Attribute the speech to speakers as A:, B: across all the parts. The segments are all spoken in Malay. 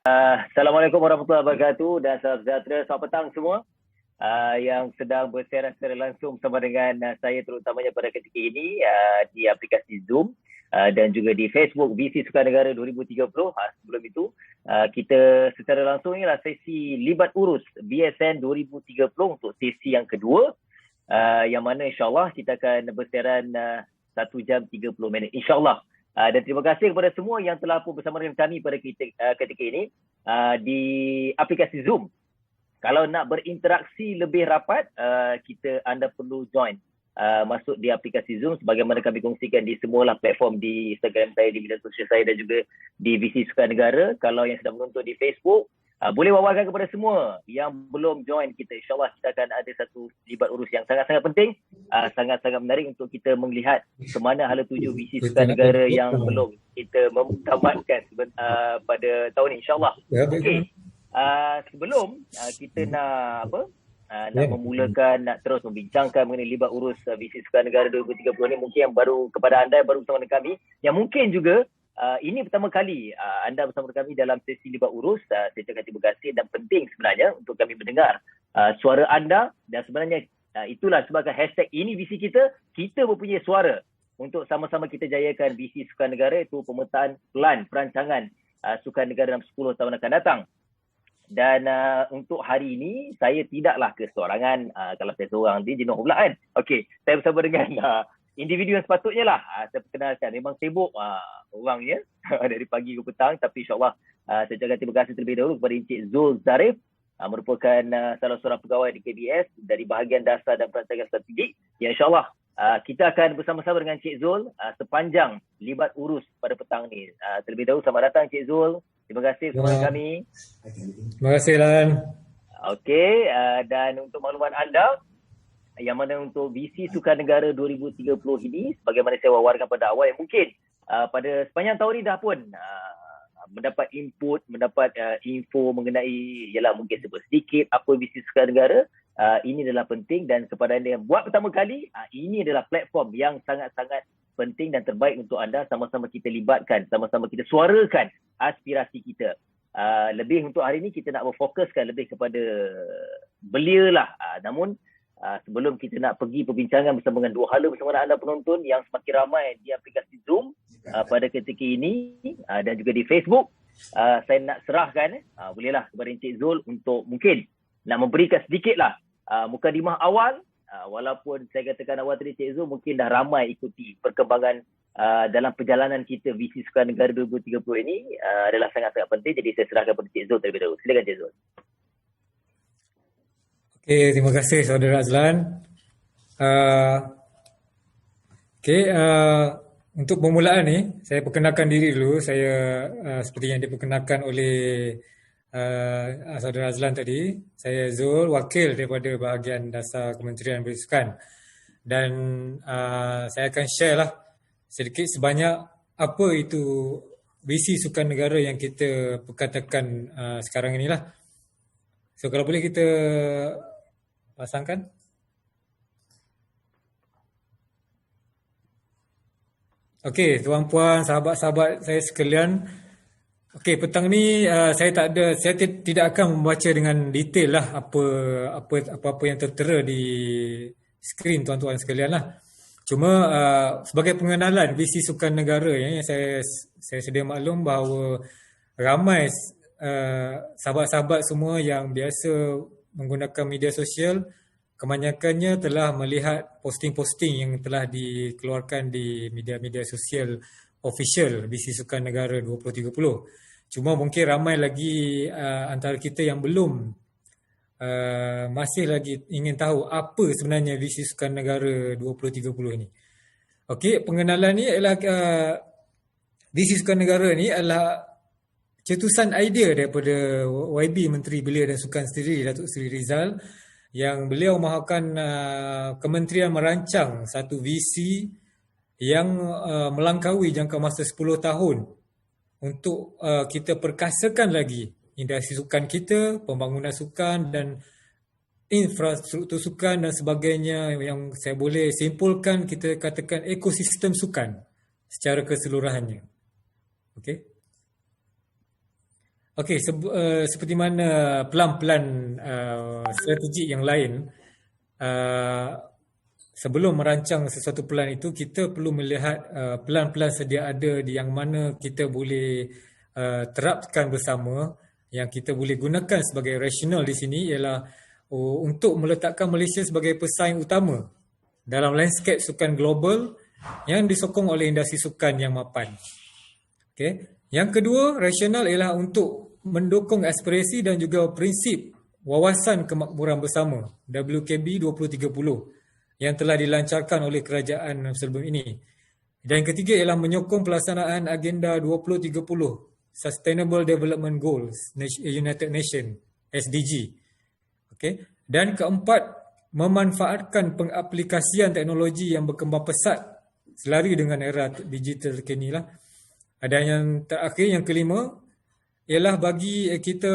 A: Assalamualaikum warahmatullahi wabarakatuh dan salam sejahtera. Selamat petang semua yang sedang bersiaran secara langsung bersama dengan saya, terutamanya pada ketika ini di aplikasi Zoom dan juga di Facebook Visi Sukanegara 2030. Sebelum itu kita secara langsung inilah sesi Libat Urus BSN 2030 untuk sesi yang kedua, yang mana insyaAllah kita akan bersiaran 1 jam 30 minit insyaAllah. Dan terima kasih kepada semua yang telah pun bersama dengan kami pada ketika ini di aplikasi Zoom. Kalau nak berinteraksi lebih rapat, anda perlu join masuk di aplikasi Zoom sebagaimana kami kongsikan di semualah platform, di Instagram saya, di media sosial saya dan juga di Visi Sukanegara. Kalau yang sedang menonton di Facebook, boleh wawarkan kepada semua yang belum join kita. InsyaAllah kita akan ada satu libat urus yang sangat-sangat penting, sangat-sangat menarik untuk kita melihat ke mana hala tuju Visi Sukanegara yang belum kita tamatkan pada tahun ini, insyaAllah. Okey, sebelum kita nak memulakan, nak terus membincangkan mengenai libat urus Visi Sukanegara 2030 ni, mungkin yang baru, kepada anda yang baru bersama dengan kami, yang mungkin juga ini pertama kali anda bersama kami dalam sesi libat urus, saya ucapkan terima kasih dan penting sebenarnya untuk kami mendengar suara anda. Dan sebenarnya itulah sebabkan hashtag ini visi kita mempunyai suara untuk sama-sama kita jayakan Visi Sukanegara, itu pemetaan plan perancangan Sukanegara dalam 10 tahun akan datang. Dan untuk hari ini saya tidaklah keseorangan. Kalau saya seorang dia jenuh pula kan. Okey, saya bersama dengan individu yang sepatutnya lah saya perkenalkan. Memang sibuk orangnya dari pagi ke petang, tapi insyaAllah saya ucapkan terima kasih terlebih dahulu kepada Encik Zul Zarif, merupakan salah seorang pegawai di KBS dari bahagian dasar dan perancangan strategik. Ya, insyaAllah kita akan bersama-sama dengan Encik Zul sepanjang libat urus pada petang ni. Terlebih dahulu selamat datang Encik Zul. Terima kasih kepada kami.
B: Terima kasih Lan.
A: Okey, dan untuk makluman anda, yang mana untuk Visi Sukanegara 2030 ini, sebagaimana saya wawarkan pada awal, yang mungkin pada sepanjang tahun ini dah pun mendapat input, mendapat info mengenai, ialah mungkin sebut sedikit apa Visi Sukanegara, ini adalah penting. Dan kepada anda yang buat pertama kali, ini adalah platform yang sangat-sangat penting dan terbaik untuk anda. Sama-sama kita libatkan, sama-sama kita suarakan aspirasi kita. Lebih untuk hari ini kita nak berfokuskan lebih kepada belia lah. Namun sebelum kita nak pergi perbincangan bersama dengan dua hala bersama dengan anda penonton yang semakin ramai di aplikasi Zoom pada ketika ini dan juga di Facebook, saya nak serahkan bolehlah kepada Encik Zul untuk mungkin nak memberikan sedikitlah mukadimah awal. Walaupun saya katakan awal tadi Encik Zul mungkin dah ramai ikuti perkembangan dalam perjalanan kita Visi Sukanegara 2030 ini adalah sangat-sangat penting. Jadi saya serahkan kepada Encik Zul terlebih dahulu. Silakan Encik Zul.
B: Okay, terima kasih Saudara Azlan. Untuk permulaan ni, saya perkenalkan diri dulu. Saya seperti yang diperkenalkan oleh Saudara Azlan tadi. Saya Zul, wakil daripada bahagian dasar Kementerian Bersukan. Dan saya akan share lah sedikit sebanyak apa itu Visi Sukanegara yang kita perkatakan sekarang inilah. So kalau boleh kita pasangkan. Okey, tuan-puan, sahabat-sahabat saya sekalian. Okey, petang ni saya tidak akan membaca dengan detail lah apa yang tertera di skrin tuan-tuan sekalian lah. Cuma sebagai pengenalan Visi Sukanegara yang saya sedia maklum bahawa ramai sahabat-sahabat semua yang biasa menggunakan media sosial, kebanyakannya telah melihat posting-posting yang telah dikeluarkan di media-media sosial official Visi Sukanegara 2030. Cuma mungkin ramai lagi antara kita yang belum masih lagi ingin tahu apa sebenarnya Visi Sukanegara 2030 ini. Okey, pengenalan ni adalah Visi Sukanegara ni adalah cetusan idea daripada YB Menteri Belia dan Sukan sendiri, Datuk Seri Rizal, yang beliau mahukan kementerian merancang satu visi yang melangkaui jangka masa 10 tahun untuk kita perkasakan lagi industri sukan kita, pembangunan sukan dan infrastruktur sukan dan sebagainya, yang saya boleh simpulkan kita katakan ekosistem sukan secara keseluruhannya. Okey. Okey, seperti mana pelan-pelan strategi yang lain, uh, sebelum merancang sesuatu plan itu, kita perlu melihat pelan-pelan sedia ada di yang mana kita boleh terapkan bersama, yang kita boleh gunakan sebagai rasional di sini ialah untuk meletakkan Malaysia sebagai pesaing utama dalam landscape sukan global yang disokong oleh industri sukan yang mapan. Okay. Yang kedua, rasional ialah untuk mendukung aspirasi dan juga prinsip Wawasan Kemakmuran Bersama WKB 2030 yang telah dilancarkan oleh kerajaan sebelum ini. Dan yang ketiga ialah menyokong pelaksanaan Agenda 2030 Sustainable Development Goals United Nations SDG. Okay. Dan keempat, memanfaatkan pengaplikasian teknologi yang berkembang pesat selari dengan era digital kini lah. Dan yang terakhir, yang kelima, ialah bagi kita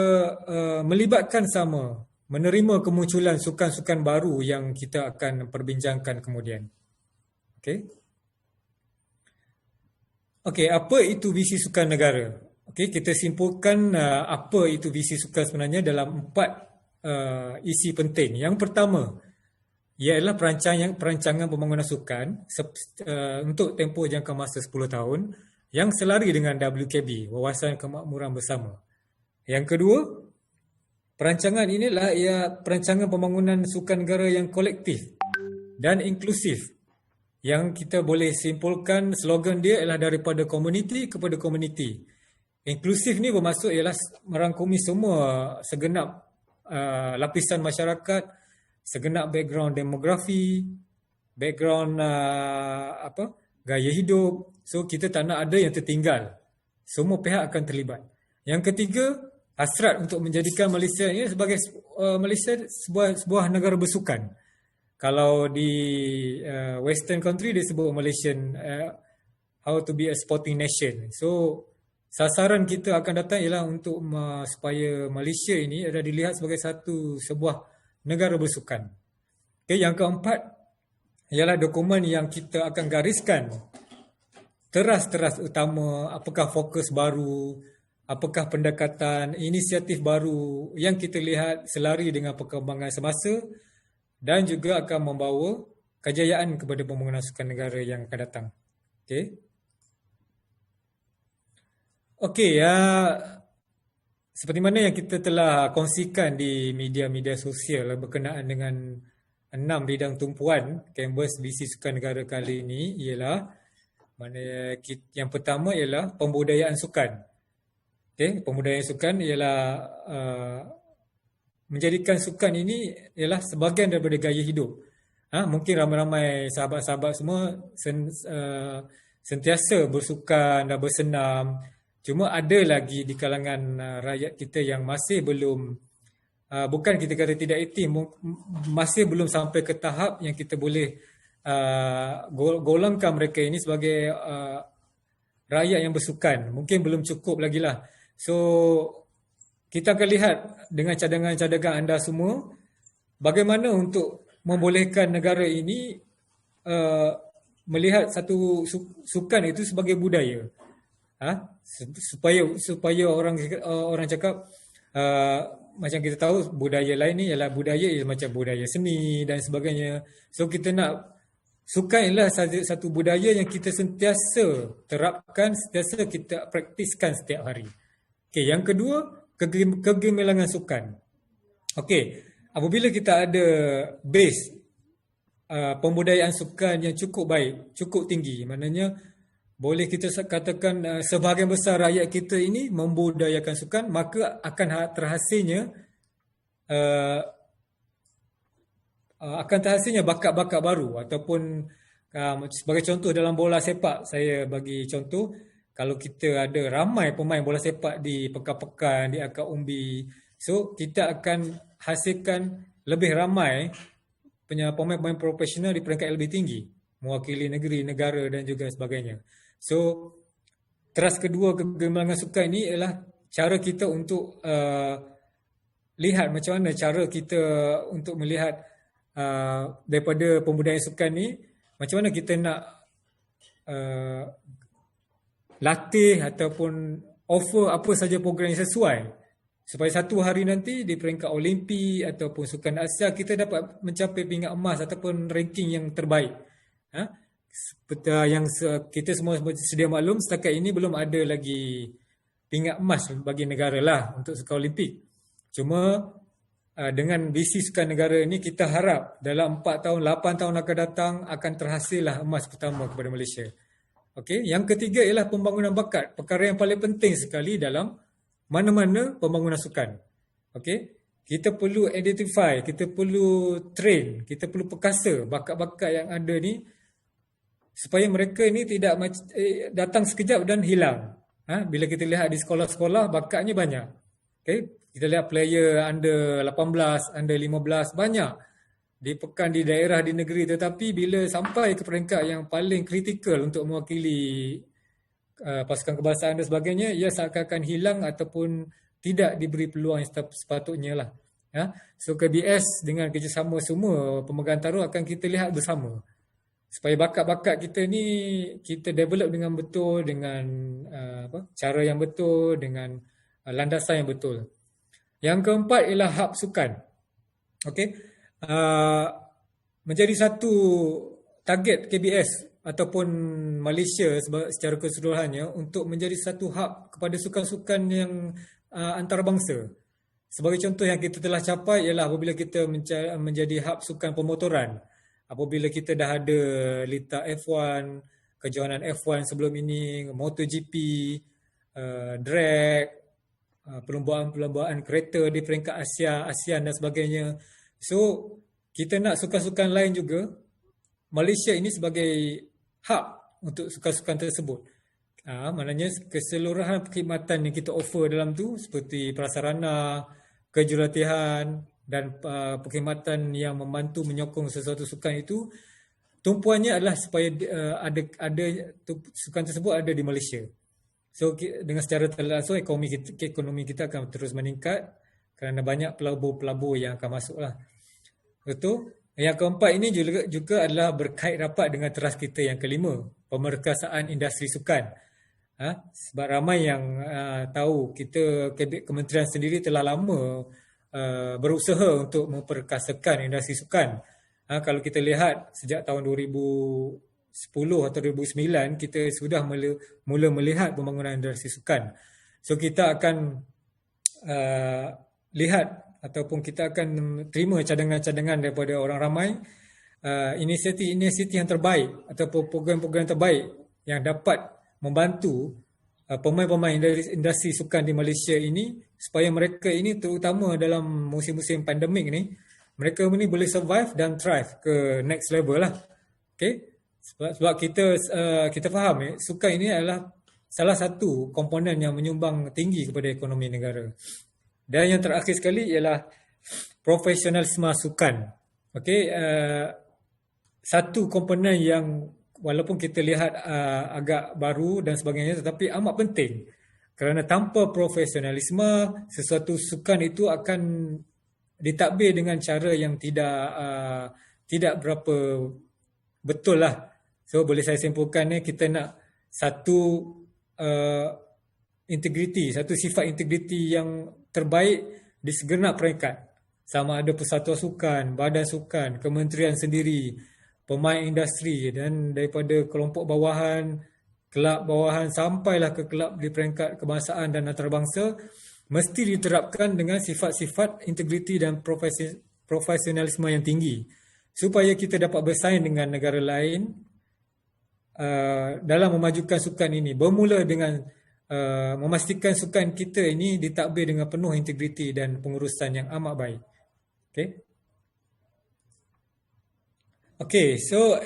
B: melibatkan sama, menerima kemunculan sukan-sukan baru yang kita akan perbincangkan kemudian. Okey. Okey, apa itu visi sukan negara? Okey, kita simpulkan apa itu visi sukan sebenarnya dalam 4 isi penting. Yang pertama, ialah perancangan pembangunan sukan untuk tempoh jangka masa 10 tahun yang selari dengan WKB, Wawasan Kemakmuran Bersama. Yang kedua, perancangan inilah perancangan pembangunan sukan negara yang kolektif dan inklusif. Yang kita boleh simpulkan slogan dia ialah daripada komuniti kepada komuniti. Inklusif ni bermaksud ialah merangkumi semua segenap lapisan masyarakat, segenap background demografi, background gaya hidup. So kita tak nak ada yang tertinggal. Semua pihak akan terlibat. Yang ketiga, hasrat untuk menjadikan Malaysia ini sebagai Malaysia sebuah negara bersukan. Kalau di Western country dia sebut Malaysian how to be a sporting nation. So sasaran kita akan datang ialah untuk supaya Malaysia ini ada dilihat sebagai sebuah negara bersukan. Okay, yang keempat ialah dokumen yang kita akan gariskan teras-teras utama, apakah fokus baru, apakah pendekatan, inisiatif baru yang kita lihat selari dengan perkembangan semasa dan juga akan membawa kejayaan kepada pembangunan sukan negara yang akan datang. Okey, seperti mana yang kita telah kongsikan di media-media sosial berkenaan dengan 6 bidang tumpuan kanvas visi sukan negara kali ini ialah yang pertama ialah pembudayaan sukan. Pembudayaan sukan ialah menjadikan sukan ini ialah sebahagian daripada gaya hidup. Mungkin ramai-ramai sahabat-sahabat semua sentiasa bersukan dan bersenam. Cuma ada lagi di kalangan rakyat kita yang masih belum, bukan kita kata tidak aktif, masih belum sampai ke tahap yang kita boleh golongkan mereka ini sebagai rakyat yang bersukan. Mungkin belum cukup lagi lah. So kita akan lihat dengan cadangan-cadangan anda semua bagaimana untuk membolehkan negara ini melihat satu sukan itu sebagai budaya. Supaya orang cakap macam kita tahu budaya lain ni ialah budaya macam budaya seni dan sebagainya. So kita nak sukan ialah satu budaya yang kita sentiasa terapkan, sentiasa kita praktiskan setiap hari. Okey, yang kedua, kegemilangan sukan. Okey, apabila kita ada base pembudayaan sukan yang cukup baik, cukup tinggi, maknanya boleh kita katakan sebahagian besar rakyat kita ini membudayakan sukan, maka akan terhasilnya bakat-bakat baru ataupun sebagai contoh dalam bola sepak, saya bagi contoh, kalau kita ada ramai pemain bola sepak di pekan-pekan, di akar umbi, so kita akan hasilkan lebih ramai pemain profesional di peringkat yang lebih tinggi, mewakili negeri, negara dan juga sebagainya. So teras kedua kegemilangan sukan ini ialah cara kita untuk lihat macam mana cara kita untuk melihat daripada pembudayaan sukan ni, macam mana kita nak latih ataupun offer apa saja program yang sesuai supaya satu hari nanti di peringkat Olimpik ataupun Sukan Asia kita dapat mencapai pingat emas ataupun ranking yang terbaik. Seperti yang kita semua sedia maklum, setakat ini belum ada lagi pingat emas bagi negara lah untuk Sukan Olimpik. Cuma dengan visi Sukan Negara ini kita harap dalam 4 tahun, 8 tahun akan datang akan terhasillah emas pertama kepada Malaysia. Okey, yang ketiga ialah pembangunan bakat, perkara yang paling penting sekali dalam mana-mana pembangunan sukan. Okey, kita perlu identify, kita perlu train, kita perlu perkasa bakat-bakat yang ada ni supaya mereka ni tidak datang sekejap dan hilang. Bila kita lihat di sekolah-sekolah bakatnya banyak. Okey, kita lihat player under 18, under 15 banyak di pekan di daerah di negeri, tetapi bila sampai ke peringkat yang paling kritikal untuk mewakili pasukan kebangsaan dan sebagainya, ia seakan-akan hilang ataupun tidak diberi peluang yang sepatutnya lah. So KBS dengan kerjasama semua pemegang taruh akan kita lihat bersama supaya bakat-bakat kita ni kita develop dengan betul, dengan cara yang betul, dengan landasan yang betul. Yang keempat ialah hub sukan. Okey. Menjadi satu target KBS ataupun Malaysia secara keseluruhannya untuk menjadi satu hub kepada sukan-sukan yang antarabangsa. Sebagai contoh yang kita telah capai ialah apabila kita menjadi hub sukan pemotoran. Apabila kita dah ada Lita F1, kejohanan F1 sebelum ini, MotoGP, drag, perlombaan kereta di peringkat ASEAN dan sebagainya. So, kita nak sukan-sukan lain juga, Malaysia ini sebagai hub untuk sukan-sukan tersebut. Maknanya keseluruhan perkhidmatan yang kita offer dalam tu seperti prasarana, kejurulatihan dan perkhidmatan yang membantu menyokong sesuatu sukan itu, tumpuannya adalah supaya ada sukan tersebut ada di Malaysia. So dengan secara tak langsung ekonomi kita akan terus meningkat kerana banyak pelabur-pelabur yang akan masuk lah. Betul. Yang keempat ini juga adalah berkait rapat dengan teras kita yang kelima, pemerkasaan industri sukan. Sebab ramai yang tahu kita kementerian sendiri telah lama berusaha untuk memperkasakan industri sukan. Kalau kita lihat sejak tahun 2010 atau 2009 kita sudah mula melihat pembangunan industri sukan. So kita akan lihat ataupun kita akan terima cadangan-cadangan daripada orang ramai, inisiatif-inisiatif yang terbaik ataupun program-program terbaik yang dapat membantu pemain-pemain dari industri sukan di Malaysia ini supaya mereka ini terutama dalam musim-musim pandemik ni, mereka ni boleh survive dan thrive ke next level lah. Okay? Sebab kita faham sukan ini adalah salah satu komponen yang menyumbang tinggi kepada ekonomi negara. Dan yang terakhir sekali ialah profesionalisme sukan. Okey, satu komponen yang walaupun kita lihat agak baru dan sebagainya tetapi amat penting. Kerana tanpa profesionalisme, sesuatu sukan itu akan ditadbir dengan cara yang tidak berapa betul lah. So boleh saya simpulkan kita nak satu integriti, satu sifat integriti yang terbaik di segenap peringkat. Sama ada persatuan sukan, badan sukan, kementerian sendiri, pemain industri dan daripada kelompok bawahan, kelab bawahan sampailah ke kelab di peringkat kebangsaan dan antarabangsa mesti diterapkan dengan sifat-sifat integriti dan profesionalisme yang tinggi supaya kita dapat bersaing dengan negara lain dalam memajukan sukan ini. Bermula dengan memastikan sukan kita ini ditadbir dengan penuh integriti dan pengurusan yang amat baik. Okey, so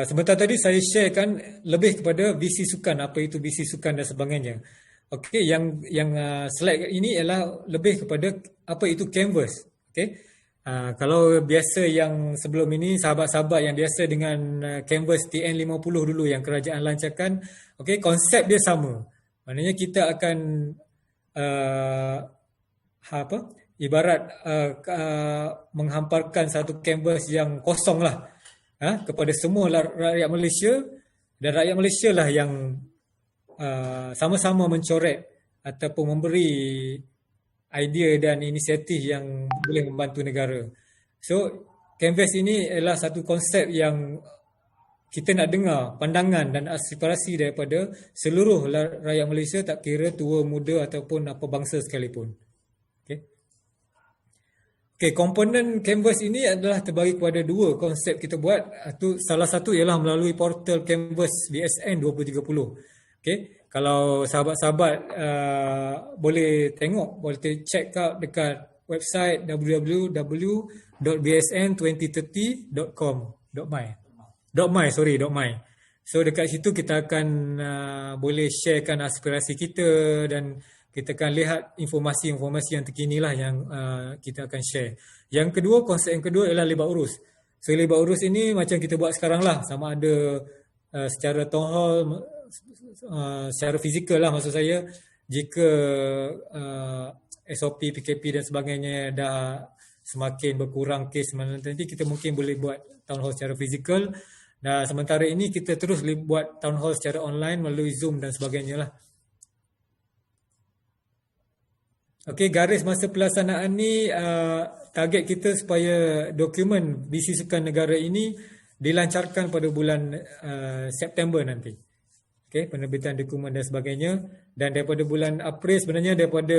B: sebentar tadi saya sharekan lebih kepada visi sukan, apa itu visi sukan dan sebagainya. Okey, yang slide ini ialah lebih kepada apa itu canvas. Okey. Kalau biasa yang sebelum ini sahabat-sahabat yang biasa dengan canvas TN50 dulu yang kerajaan lancarkan, okey, konsep dia sama. Maknanya kita akan ibarat menghamparkan satu canvas yang kosong lah kepada semua rakyat Malaysia, dan rakyat Malaysia lah yang sama-sama mencoret ataupun memberi idea dan inisiatif yang boleh membantu negara. So, Canvas ini adalah satu konsep yang kita nak dengar pandangan dan aspirasi daripada seluruh rakyat Malaysia, tak kira tua, muda ataupun apa bangsa sekalipun. Okay, komponen Canvas ini adalah terbagi kepada dua konsep kita buat. Salah satu ialah melalui portal Canvas BSN 2030. Okay, kalau sahabat-sahabat boleh tengok, boleh check out dekat website www.bsn2030.com.my. So dekat situ kita akan boleh sharekan aspirasi kita dan kita akan lihat informasi-informasi yang terkini lah yang kita akan share. Yang kedua, konsep yang kedua ialah libat urus. So libat urus ini macam kita buat sekarang lah, sama ada secara town hall, secara fizikal lah maksud saya. Jika SOP, PKP dan sebagainya dah semakin berkurang kes nanti, kita mungkin boleh buat town hall secara fizikal. Dan sementara ini kita terus buat town hall secara online melalui Zoom dan sebagainya lah. Okey, garis masa pelaksanaan ni target kita supaya dokumen visi sukan negara ini dilancarkan pada bulan September nanti. Okey, penerbitan dokumen dan sebagainya. Dan daripada bulan April, sebenarnya daripada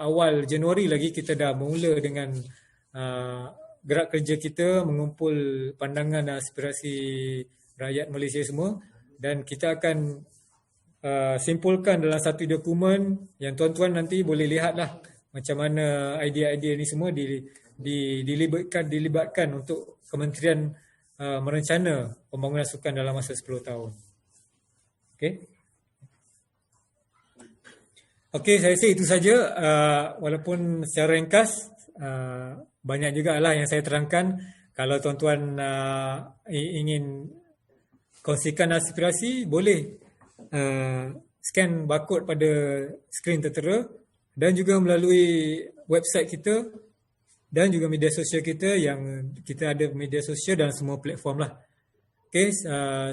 B: awal Januari lagi kita dah mula dengan gerak kerja kita mengumpul pandangan dan aspirasi rakyat Malaysia semua, dan kita akan simpulkan dalam satu dokumen yang tuan-tuan nanti boleh lihatlah macam mana idea-idea ni semua dilibatkan untuk Kementerian merencana pembangunan sukan dalam masa 10 tahun. Okey, saya rasa itu saja, walaupun secara ringkas. Banyak jugalah yang saya terangkan. Kalau tuan-tuan ingin kongsikan aspirasi, boleh scan barcode pada skrin tertera dan juga melalui website kita dan juga media sosial kita, yang kita ada media sosial dan semua platform lah. Okay,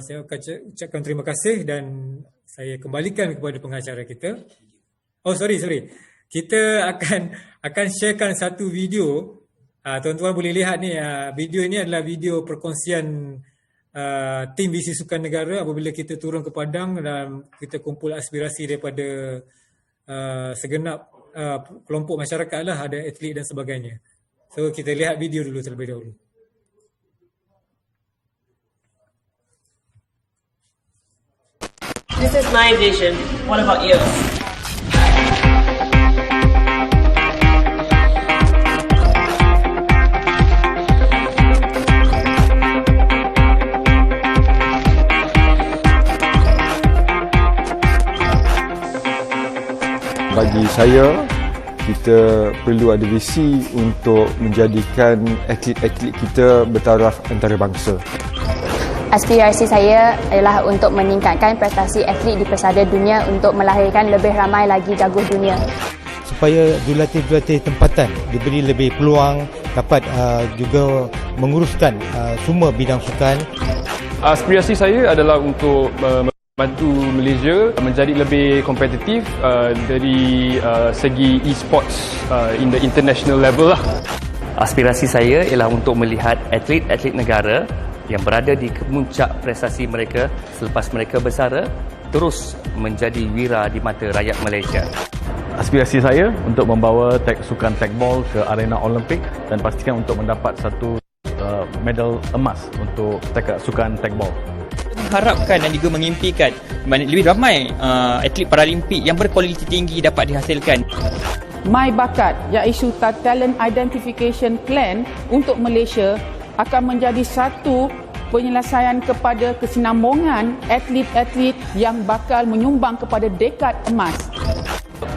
B: saya ucapkan terima kasih dan saya kembalikan kepada pengacara kita. Oh, sorry. Kita akan sharekan satu video. Tuan-tuan boleh lihat ni, video ini adalah video perkongsian tim visi sukan negara apabila kita turun ke Padang dan kita kumpul aspirasi daripada segenap kelompok masyarakat lah, ada atlet dan sebagainya. So kita lihat video dulu terlebih dahulu.
C: This is my vision. What about you?
D: Bagi saya, kita perlu ada visi untuk menjadikan atlet-atlet kita bertaraf antarabangsa.
E: Aspirasi saya adalah untuk meningkatkan prestasi atlet di pesada dunia untuk melahirkan lebih ramai lagi jago dunia.
F: Supaya jurulatih-jurulatih tempatan diberi lebih peluang dapat juga menguruskan semua bidang sukan.
G: Aspirasi saya adalah untuk bantu Malaysia menjadi lebih kompetitif dari segi e-sports in the international level lah.
H: Aspirasi saya ialah untuk melihat atlet-atlet negara yang berada di kemuncak prestasi mereka selepas mereka bersara terus menjadi wira di mata rakyat Malaysia.
I: Aspirasi saya untuk membawa sukan tagball ke arena Olimpik dan pastikan untuk mendapat satu medal emas untuk sukan tagball.
J: Mengharapkan dan juga mengimpikan lebih ramai atlet Paralimpik yang berkualiti tinggi dapat dihasilkan.
K: My Bakat, iaitu Talent Identification Plan untuk Malaysia, akan menjadi satu penyelesaian kepada kesinambungan atlet-atlet yang bakal menyumbang kepada dekad emas.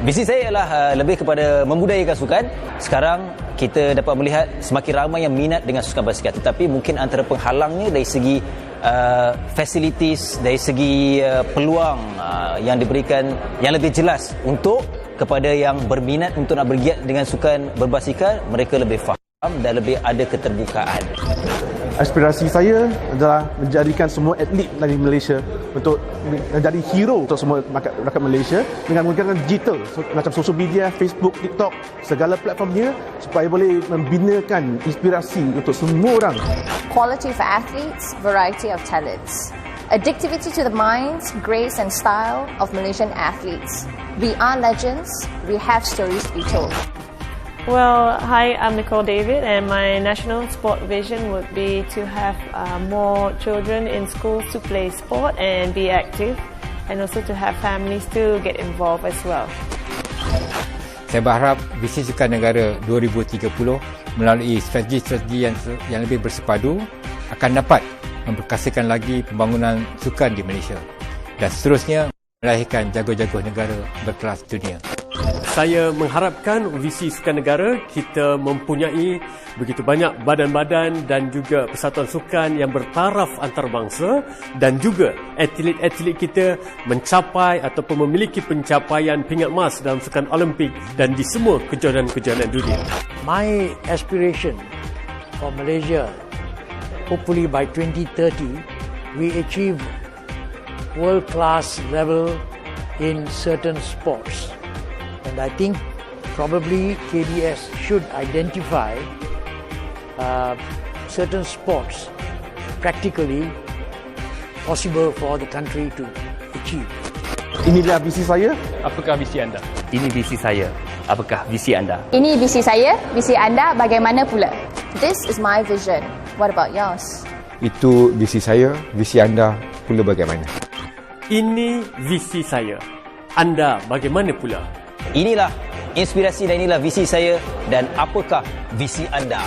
L: Visi saya ialah lebih kepada membudayakan sukan. Sekarang kita dapat melihat semakin ramai yang minat dengan sukan basikal, tetapi mungkin antara penghalangnya dari segi facilities, dari segi peluang yang diberikan yang lebih jelas untuk kepada yang berminat untuk nak bergiat dengan sukan berbasikal, mereka lebih faham dan lebih ada keterbukaan.
M: Aspirasi saya adalah menjadikan semua atlet dari Malaysia untuk menjadi hero untuk semua rakyat Malaysia dengan menggunakan digital macam social media, Facebook, TikTok, segala platformnya supaya boleh membinakan inspirasi untuk semua orang.
N: Quality for athletes, variety of talents. Addictivity to the minds, grace and style of Malaysian athletes. We are legends, we have stories to be told.
O: Well, hi, I'm Nicole David, and my national sport vision would be to have more children in schools to play sport and be active, and also to have families to get involved as well.
F: Saya berharap visi Sukan Negara 2030 melalui strategi-strategi yang lebih bersepadu akan dapat memperkasakan lagi pembangunan sukan di Malaysia dan seterusnya melahirkan jago-jago negara berkelas dunia.
P: Saya mengharapkan visi Sukan Negara kita mempunyai begitu banyak badan-badan dan juga persatuan sukan yang bertaraf antarabangsa dan juga atlet-atlet kita mencapai ataupun memiliki pencapaian pingat emas dalam sukan Olimpik dan di semua kejohanan-kejohanan dunia.
Q: My aspiration for Malaysia, hopefully by 2030, we achieve world-class level in certain sports. And I think probably KBS should identify certain sports practically possible for the country to achieve.
M: Inilah visi saya.
G: Apakah visi anda?
H: Ini visi saya. Apakah visi anda?
E: Ini visi saya, visi anda bagaimana pula?
N: This is my vision. What about yours?
D: Itu visi saya, visi anda pula bagaimana?
P: Ini visi saya. Anda bagaimana pula?
L: Inilah inspirasi dan inilah visi saya dan apakah visi anda?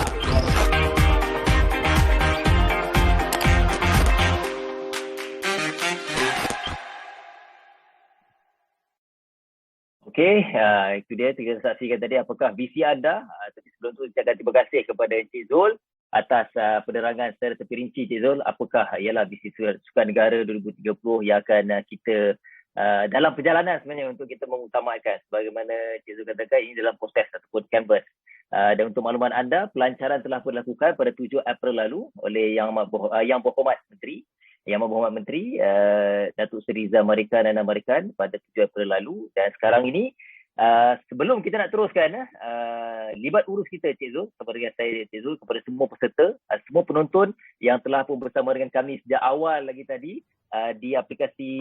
A: Okey, itu dia kita saksikan tadi apakah visi anda. Tapi sebelum tu saya terima kasih kepada Encik Zul atas penerangan secara terperinci Encik Zul. Apakah ialah visi Sukan Negara 2030 yang akan kita dalam perjalanan sebenarnya untuk kita mengutamakan sebagaimana Encik Zul katakan ini dalam proses ataupun canvas. Dan untuk makluman anda, pelancaran telah pun dilakukan pada 7 April lalu oleh Yang Berhormat Menteri Datuk Seri Zamarikan dan Amarikan pada 7 April lalu. Dan sekarang ini sebelum kita nak teruskan libat urus kita Cik Zul, kepada dengan saya Cik Zul, kepada semua peserta, semua penonton yang telah pun bersama dengan kami sejak awal lagi tadi di aplikasi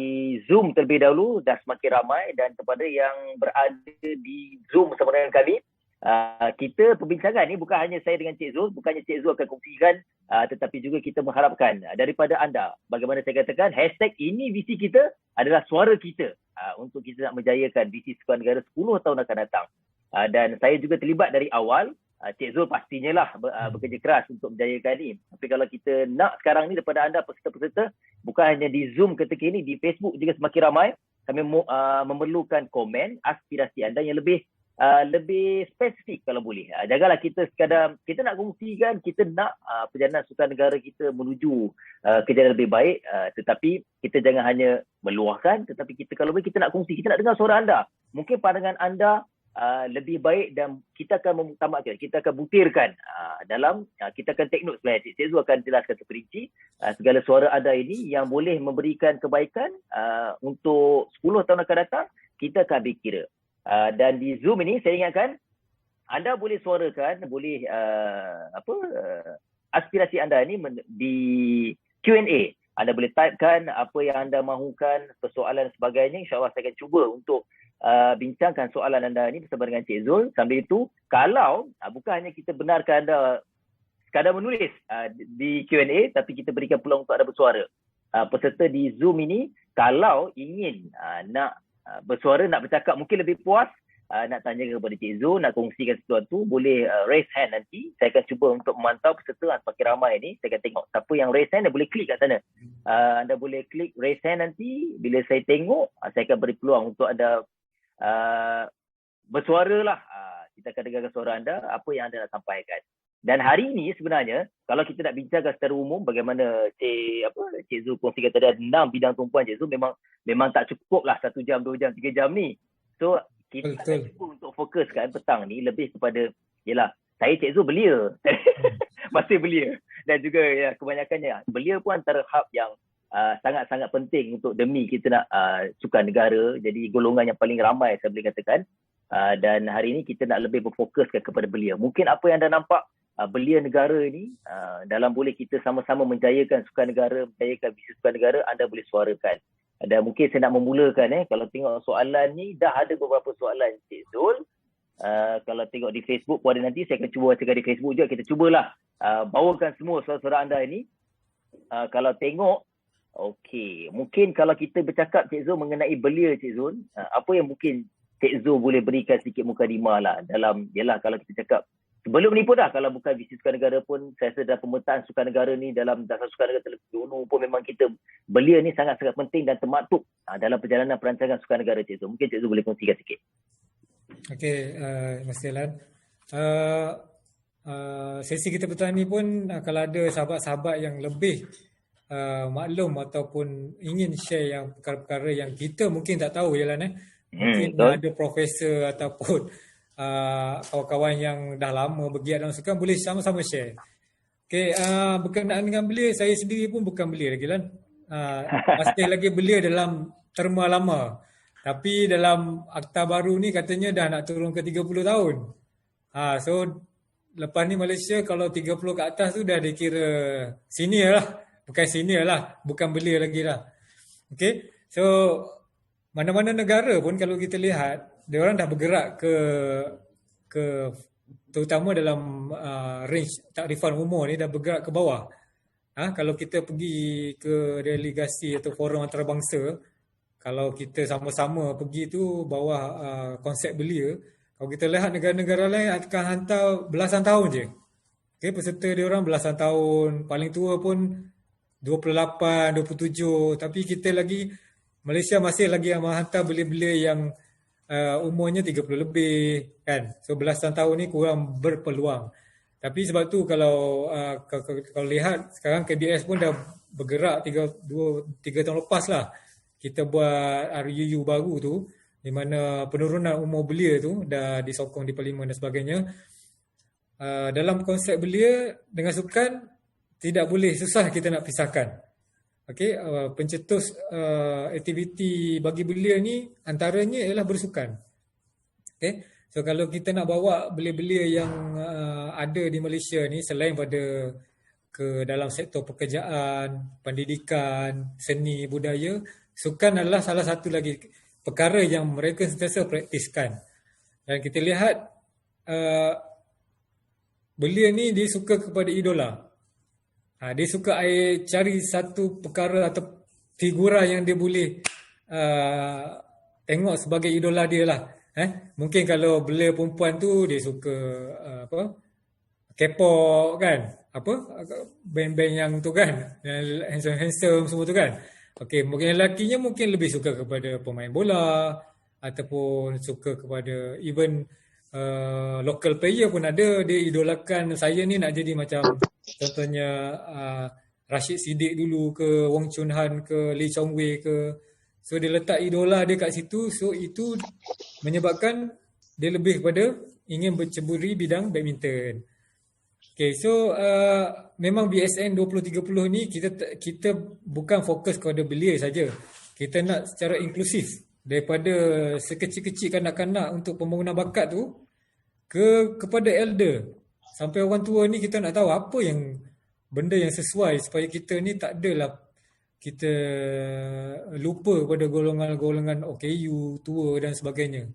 A: Zoom terlebih dahulu dah semakin ramai, dan kepada yang berada di Zoom bersama dengan kami, kita perbincangan ni bukan hanya saya dengan Cik Zul, bukannya Cik Zul akan kongsikan, tetapi juga kita mengharapkan daripada anda, bagaimana saya katakan, hashtag ini visi kita adalah suara kita untuk kita nak menjayakan visi Sukan Negara 10 tahun akan datang. Dan saya juga terlibat dari awal. Cik Zul pastinya lah bekerja keras untuk menjayakan ini. Tapi kalau kita nak sekarang ni daripada anda peserta-peserta, bukan hanya di Zoom ketika ini, di Facebook juga semakin ramai, kami memerlukan komen aspirasi anda yang lebih spesifik kalau boleh. Janganlah kita sekadar kita nak kongsikan, kita nak perjalanan Sukan Negara kita menuju ke jalan lebih baik, tetapi kita jangan hanya meluahkan, tetapi kita kalau boleh kita nak kongsi, kita nak dengar suara anda. Mungkin pandangan anda lebih baik dan kita akan mengutamakan, kita akan butirkan dalam, kita akan take note sebenarnya. Cik Zul akan jelaskan terperinci segala suara anda ini yang boleh memberikan kebaikan untuk 10 tahun akan datang, kita akan ambil kira. Dan di Zoom ini saya ingatkan anda boleh suarakan, boleh aspirasi anda ini di Q&A. Anda boleh typekan apa yang anda mahukan, persoalan dan sebagainya. InsyaAllah saya akan cuba untuk bincangkan soalan anda ini bersama dengan Cik Zul. Sambil itu, kalau bukan hanya kita benarkan anda sekadar menulis di Q&A, tapi kita berikan peluang untuk anda bersuara. Peserta di Zoom ini, kalau ingin nak bersuara, nak bercakap, mungkin lebih puas, nak tanya kepada Cik Zul, nak kongsikan sesuatu, boleh raise hand nanti. Saya akan cuba untuk memantau peserta semakin ramai ni. Saya akan tengok siapa yang raise hand, dia boleh klik kat sana. Anda boleh klik raise hand nanti. Bila saya tengok, saya akan beri peluang untuk anda bersuara lah. Kita akan dengarkan suara anda, apa yang anda nak sampaikan. Dan hari ini sebenarnya, kalau kita nak bincangkan secara umum, bagaimana Cik Zul kongsikan tadi ada 6 bidang tumpuan Cik Zul, memang tak cukup lah 1 jam, 2 jam, 3 jam ni. So, kita akan cuba untuk fokuskan petang ni lebih kepada, yelah, saya Cik Zul belia. masih belia. Dan juga kebanyakannya belia pun antara hub yang sangat-sangat penting untuk demi kita nak sukan negara. Jadi golongan yang paling ramai saya boleh katakan. Dan hari ini kita nak lebih berfokuskan kepada belia. Mungkin apa yang anda nampak belia negara ni dalam boleh kita sama-sama menjayakan sukan negara, menjayakan bisnes sukan negara, anda boleh suarakan. Dan mungkin saya nak memulakan kalau tengok soalan ni, dah ada beberapa soalan Cik Zul. Kalau tengok di Facebook pada nanti saya akan cuba bacakan di Facebook juga. Kita cubalah bawakan semua suara-suara anda ini. Kalau tengok, okey, mungkin kalau kita bercakap Cik Zul mengenai belia Cik Zul, apa yang mungkin Cik Zul boleh berikan sedikit mukadimah lah dalam, yalah kalau kita cakap sebelum ni pun dah, kalau bukan bisnes sukan negara pun, saya rasa dalam pemetaan sukan negara ni, dalam dasar sukan negara terlebih dahulu pun memang kita, belia ni sangat-sangat penting dan termaktub dalam perjalanan perancangan sukan negara Cik Zul. Mungkin Cik Zul boleh kongsikan sikit.
B: Okey, terima kasih Alan. Sesi kita petang ni pun kalau ada sahabat-sahabat yang lebih maklum ataupun ingin share yang perkara-perkara yang kita mungkin tak tahu je lah mungkin ada profesor ataupun kawan-kawan yang dah lama bergiat dalam sukan, boleh sama-sama share. Okey, berkenaan dengan belia, saya sendiri pun bukan belia lagi lah. Masih lagi belia dalam terma lama. Tapi dalam akta baru ni katanya dah nak turun ke 30 tahun. So lepas ni Malaysia kalau 30 ke atas tu dah dikira senior lah. Bukan senior lah, bukan belia lagi lah. Okay, so mana-mana negara pun kalau kita lihat, dia orang dah bergerak ke terutama dalam range takrifan umur ni dah bergerak ke bawah. Kalau kita pergi ke delegasi atau forum antarabangsa, kalau kita sama-sama pergi tu bawah konsep belia, kalau kita lihat negara-negara lain akan hantar belasan tahun je. Okay, peserta dia orang belasan tahun, paling tua pun 28, 27, tapi kita lagi, Malaysia masih lagi yang menghantar belia-belia yang umurnya 30 lebih kan. So belasan tahun ni kurang berpeluang. Tapi sebab tu kalau lihat sekarang KBS pun dah bergerak 3 tahun lepas lah. Kita buat RUU baru tu di mana penurunan umur belia tu dah disokong di Parlimen dan sebagainya. Dalam konsep belia dengan sukan tidak boleh, susah kita nak pisahkan. Okey, pencetus aktiviti bagi belia ni antaranya ialah bersukan. Okey, so kalau kita nak bawa belia-belia yang ada di Malaysia ni selain pada ke dalam sektor pekerjaan, pendidikan, seni, budaya, sukan adalah salah satu lagi perkara yang mereka sentiasa praktiskan. Dan kita lihat belia ni dia suka kepada idola. Dia suka cari satu perkara atau figura yang dia boleh tengok sebagai idola dia lah. Mungkin kalau belia perempuan tu dia suka K-pop kan, band-band yang tu kan, handsome semua tu kan. Okey, mungkin lelakinya mungkin lebih suka kepada pemain bola ataupun suka kepada even local player pun ada, dia idolakan, saya ni nak jadi macam contohnya Rashid Siddiq dulu ke, Wong Chun Han ke, Lee Chong Wei ke. So dia letak idola dia kat situ, so itu menyebabkan dia lebih kepada ingin berceburi bidang badminton. Okay, so memang BSN 2030 ni kita bukan fokus kepada belia saja. Kita nak secara inklusif daripada sekecil-kecil kanak-kanak untuk pembangunan bakat tu kepada elder. Sampai orang tua ni kita nak tahu apa yang benda yang sesuai supaya kita ni tak adalah kita lupa pada golongan-golongan OKU, tua dan sebagainya.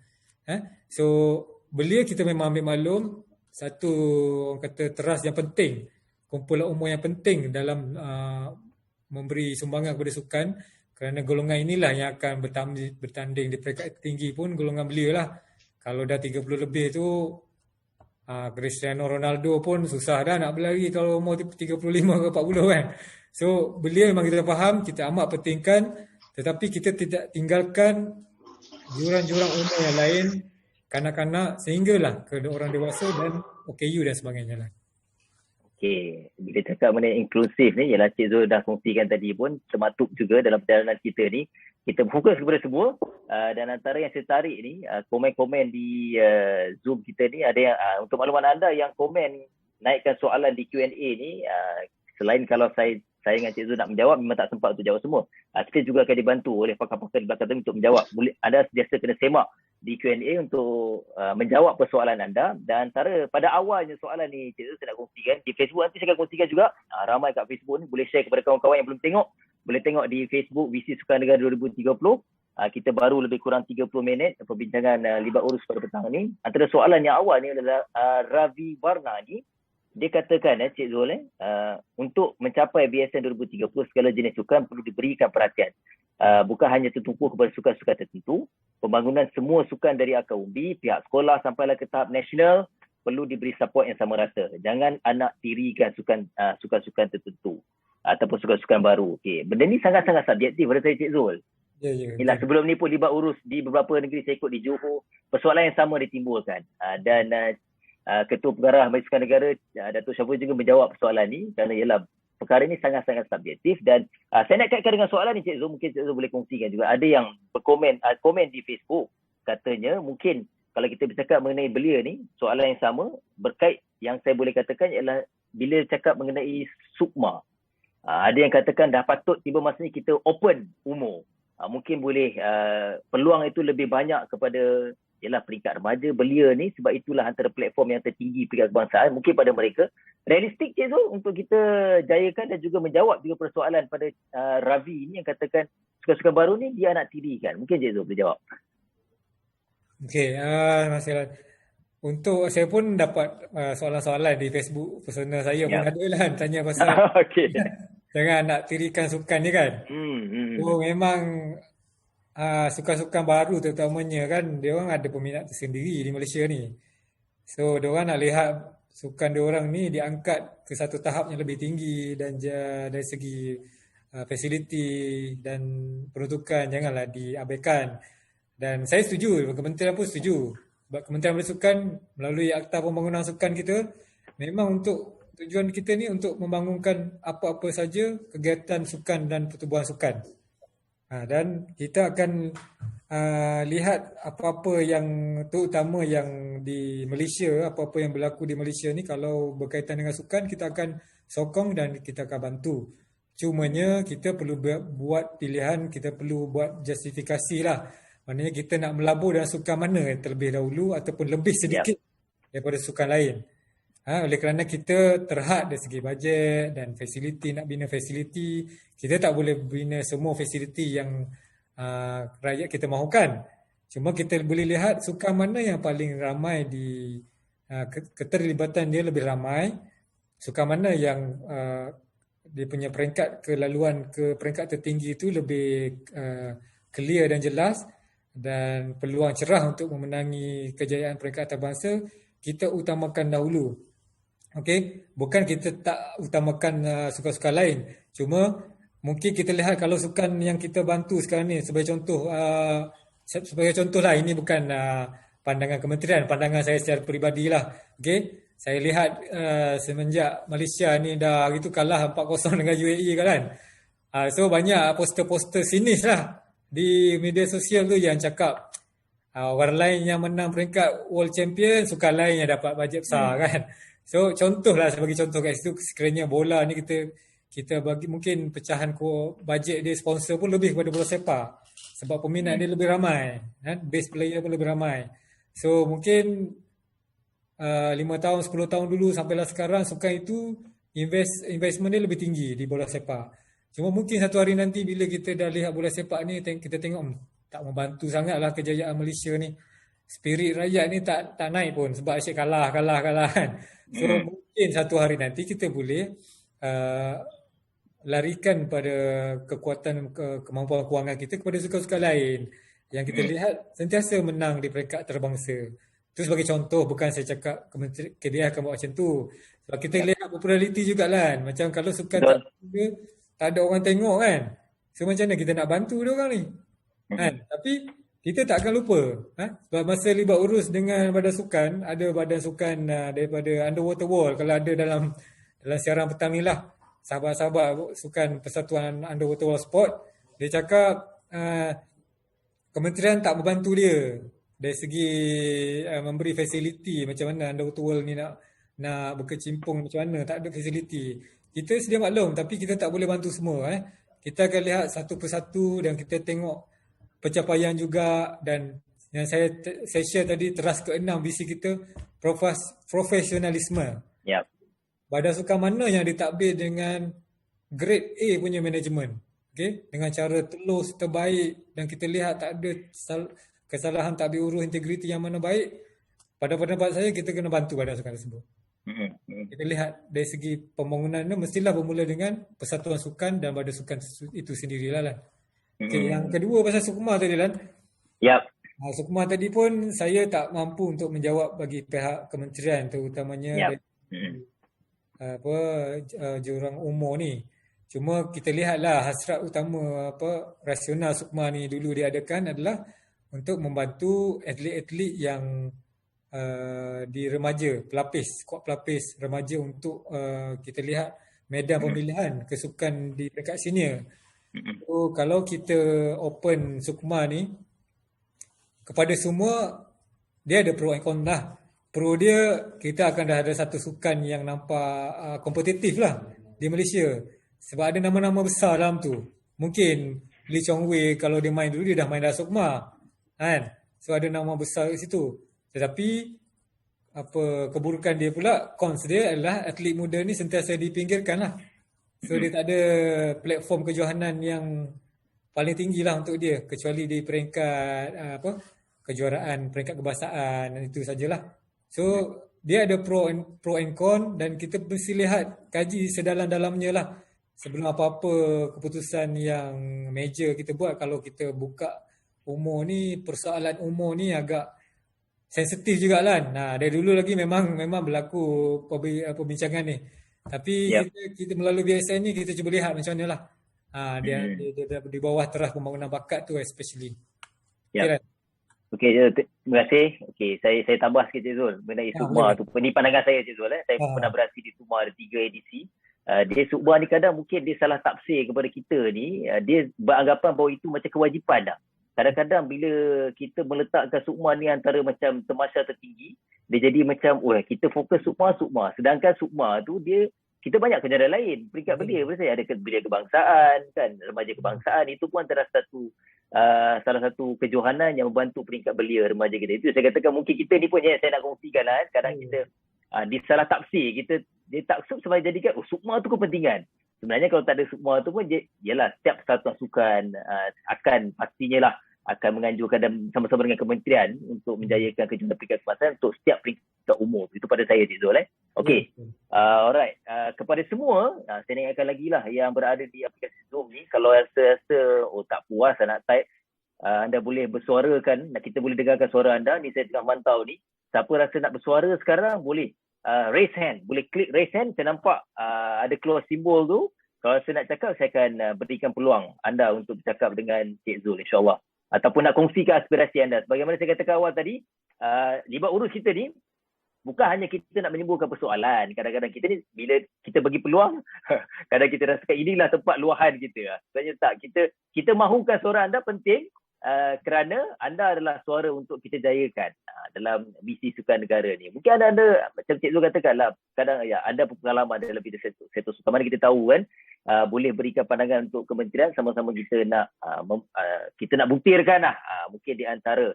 B: So belia kita memang ambil maklum satu orang kata teras yang penting, kumpulan umur yang penting dalam memberi sumbangan kepada sukan, kerana golongan inilah yang akan bertanding di peringkat tinggi pun golongan belia lah. Kalau dah 30 lebih tu Cristiano Ronaldo pun susah dah nak berlari kalau umur 35 ke 40 kan. So belia memang kita faham, kita amat pentingkan, tetapi kita tidak tinggalkan jurang-jurang umur yang lain, kanak-kanak sehinggalah ke orang dewasa dan OKU dan sebagainya lah.
A: Okey, bila cakap mengenai inklusif ni, ialah Cik Zul dah kongsikan tadi pun, termaktub juga dalam perjalanan kita ni. Kita fokus kepada semua dan antara yang saya tarik ni, komen-komen di Zoom kita ni, ada yang untuk makluman anda yang komen naikkan soalan di Q&A ni, selain kalau saya dengan Cik Zul nak menjawab, memang tak sempat untuk jawab semua. Kita juga akan dibantu oleh pakar-pakar di belakang kami untuk menjawab. Anda sentiasa kena semak di Q&A untuk menjawab persoalan anda. Dan antara pada awalnya soalan ni Cik Zul saya nak kongsikan di Facebook, nanti saya akan kongsikan juga. Ramai kat Facebook ni, boleh share kepada kawan-kawan yang belum tengok. Boleh tengok di Facebook Visi Sukan Negara 2030. Kita baru lebih kurang 30 minit perbincangan libat urus pada petang ni. Antara soalan yang awal ni adalah Ravi Warna ni. Dia katakan, Cik Zul, untuk mencapai BSN 2030, segala jenis sukan perlu diberikan perhatian. Bukan hanya tertumpu kepada sukan-sukan tertentu, pembangunan semua sukan dari akar umbi, pihak sekolah sampailah ke tahap nasional, perlu diberi support yang sama rasa. Jangan anak tirikan sukan-sukan tertentu ataupun sukan-sukan baru. Okay. Benda ni sangat-sangat subjektif pada saya, Cik Zul. Yelah, sebelum ni pun libat urus di beberapa negeri saya ikut di Johor, persoalan yang sama ditimbulkan. Dan Ketua Pengarah Majlis Sukan Negara Datuk Syaful juga menjawab persoalan ni kerana ialah perkara ni sangat-sangat subjektif. Dan saya nak kaitkan dengan soalan ni, Cik Zul, mungkin Cik Zul boleh kongsikan juga. Ada yang berkomen komen di Facebook, katanya mungkin kalau kita bercakap mengenai belia ni, soalan yang sama berkait, yang saya boleh katakan ialah bila cakap mengenai sukma, ada yang katakan dah patut tiba masanya kita open umur. Mungkin boleh peluang itu lebih banyak kepada ialah peringkat remaja, belia ni, sebab itulah antara platform yang tertinggi peringkat kebangsaan. Mungkin pada mereka realistik, Cik Zul, untuk kita jayakan dan juga menjawab juga persoalan pada Ravi ni yang katakan sukan-sukan baru ni dia nak tirikan. Mungkin Cik Zul boleh jawab.
B: Okey, masalah. Untuk saya pun dapat soalan-soalan di Facebook personal saya pun ada lah tanya pasal jangan nak tirikan sukan ni kan. So memang sukan-sukan baru terutamanya kan, dia orang ada peminat tersendiri di Malaysia ni. So dia orang nak lihat sukan dia orang ni diangkat ke satu tahap yang lebih tinggi, dan dari segi fasiliti dan peruntukan janganlah diabaikan. Dan saya setuju, kementerian pun setuju. Sebab Kementerian Bersukan melalui Akta Pembangunan Sukan kita, memang untuk tujuan kita ni untuk membangunkan apa-apa saja kegiatan sukan dan pertubuhan sukan. Dan kita akan lihat apa-apa yang terutama yang di Malaysia, apa-apa yang berlaku di Malaysia ni kalau berkaitan dengan sukan, kita akan sokong dan kita akan bantu. Cumanya kita perlu buat pilihan, kita perlu buat justifikasi lah. Maknanya kita nak melabur dalam sukan mana terlebih dahulu ataupun lebih sedikit daripada sukan lain. Oleh kerana kita terhad dari segi bajet dan fasiliti, nak bina fasiliti, kita tak boleh bina semua fasiliti yang rakyat kita mahukan. Cuma kita boleh lihat sukan mana yang paling ramai di keterlibatan dia lebih ramai, sukan mana yang dia punya peringkat kelaluan ke peringkat tertinggi itu lebih clear dan jelas, dan peluang cerah untuk memenangi kejayaan peringkat antarabangsa, kita utamakan dahulu. Okey, bukan kita tak utamakan sukan-sukan lain. Cuma mungkin kita lihat kalau sukan yang kita bantu sekarang ni sebagai contoh lah, ini bukan pandangan kementerian, pandangan saya secara peribadi lah. Okey, saya lihat semenjak Malaysia ni dah gitu kalah 4-0 dengan UAE kan. So banyak poster-poster sinis lah di media sosial tu yang cakap orang lain yang menang peringkat world champion, sukan lain yang dapat bajet besar kan. So contohlah, sebagai contoh kat situ, sekiranya bola ni kita bagi mungkin pecahan bajet dia sponsor pun lebih kepada bola sepak sebab peminat dia lebih ramai kan, base player pun lebih ramai. So mungkin 5 tahun 10 tahun dulu sampailah sekarang sukan itu investment dia lebih tinggi di bola sepak. Cuma mungkin satu hari nanti bila kita dah lihat bola sepak ni, kita tengok tak membantu sangatlah kejayaan Malaysia ni. Spirit rakyat ni tak naik pun sebab asyik kalah kan. So mungkin satu hari nanti kita boleh larikan pada kekuatan kemampuan kewangan kita kepada sukan-sukan lain yang kita lihat sentiasa menang di peringkat antarabangsa. Itu sebagai contoh, bukan saya cakap KDA akan buat macam tu. Sebab kita lihat populariti jugalah. Macam kalau sukan tak ada orang tengok kan. So macam mana kita nak bantu dia orang ni? Kan? Tapi kita tak akan lupa. Sebab masa libat urus dengan badan sukan, ada badan sukan daripada Underwater World, kalau ada dalam siaran petang ni lah, sahabat-sahabat sukan Persatuan Underwater World Sport, dia cakap kementerian tak membantu dia dari segi memberi fasiliti macam mana Underwater World ni nak nak berkecimpung macam mana, tak ada fasiliti. Kita sedia maklum tapi kita tak boleh bantu semua. Kita akan lihat satu persatu dan kita tengok pencapaian juga, dan yang saya share tadi teras ke-6 visi kita, profesionalisme.
A: Yep.
B: Badan sukan mana yang ditadbir dengan grade A punya management, okay? Dengan cara telus terbaik, dan kita lihat tak ada kesalahan tadbir urus integriti yang mana baik, pada pendapat saya kita kena bantu badan sukan tersebut. Kita lihat dari segi pembangunan ni mestilah bermula dengan persatuan sukan dan badan sukan itu sendirilah lah. Okay, yang kedua pasal Sukma tadi Lan.
A: Yap.
B: Sukma tadi pun saya tak mampu untuk menjawab bagi pihak kementerian, terutamanya jurang umur ni. Cuma kita lihatlah hasrat utama rasional Sukma ni dulu diadakan adalah untuk membantu atlet-atlet yang di remaja, skuad pelapis remaja untuk kita lihat medan pemilihan ke sukan di dekat senior. So, kalau kita open Sukma ni kepada semua, dia ada pro and con lah. Pro dia, kita akan dah ada satu sukan yang nampak kompetitif lah di Malaysia. Sebab ada nama-nama besar dalam tu. Mungkin Lee Chong Wei kalau dia main dulu, dia dah main dalam Sukma, kan? So ada nama besar kat situ. Tetapi keburukan dia pula, cons dia adalah atlet muda ni sentiasa dipinggirkan lah. So dia tak ada platform kejohanan yang paling tinggi lah untuk dia, kecuali di peringkat kejuaraan peringkat kebangsaan, dan itu sajalah. So dia ada pro and con, dan kita mesti lihat, kaji sedalam-dalamnya lah sebelum apa-apa keputusan yang major kita buat. Kalau kita buka umur ni, persoalan umur ni agak sensitif jugalah. Dari dulu lagi memang berlaku perbincangan ni. Tapi kita melalui BSN ni kita cuba lihat macam mana lah. Dia di bawah teras pembangunan bakat tu especially.
A: Okey, terima kasih. Okey, saya tambah sikit Cik Zul mengenai Sukma tu. Ini pandangan saya Cik Zul. Saya pernah beraksi di Sukma, ada 3 edisi. Dia Sukma ni kadang mungkin dia salah tafsir kepada kita ni. Dia beranggapan bahawa itu macam kewajipan dah. Kadang-kadang bila kita meletakkan Sukma ni antara macam temasya tertinggi, dia jadi macam kita fokus Sukma. Sedangkan Sukma tu kita banyak kejuaraan lain, peringkat belia. Saya ada belia kebangsaan, kan, remaja kebangsaan, itu pun antara salah satu kejohanan yang membantu peringkat belia remaja kita. Itu saya katakan mungkin kita ni pun saya nak kongsikan lah. Kadang kita disalah tafsir, dia taksub sebab jadikan Sukma tu kepentingan. Sebenarnya kalau tak ada Sukma tu pun ialah setiap persatuan sukan akan pastinya lah akan menganjurkan dan sama-sama dengan kementerian untuk menjayakan kejuaraan peringkat kebangsaan untuk setiap peringkat umur. Itu pada saya Cik Zul. Okey. Alright. Kepada semua, saya nak ingatkan lagi lah yang berada di aplikasi Zoom ni, kalau rasa tak puas nak type, anda boleh bersuarakan, kita boleh dengarkan suara anda. Ni saya tengah mantau ni. Siapa rasa nak bersuara sekarang boleh raise hand, boleh klik raise hand. Saya nampak ada keluar simbol tu. Kalau saya nak cakap, saya akan berikan peluang anda untuk bercakap dengan Cik Zul, insyaAllah. Ataupun nak kongsikan aspirasi anda. Sebagaimana saya katakan awal tadi, libat urus kita ni, bukan hanya kita nak menimbulkan persoalan. Kadang-kadang kita ni, bila kita bagi peluang, kadang kita rasakan inilah tempat luahan kita. Sebenarnya tak. Kita mahukan suara anda penting, kerana anda adalah suara untuk kita jayakan dalam misi sukan negara ni. Mungkin anda macam Cik Zul katakan lah, kadang ada pengalaman dalam bidang sektor sukan. Mana kita tahu kan, boleh berikan pandangan untuk kementerian, sama-sama kita nak buktirkan lah mungkin di antara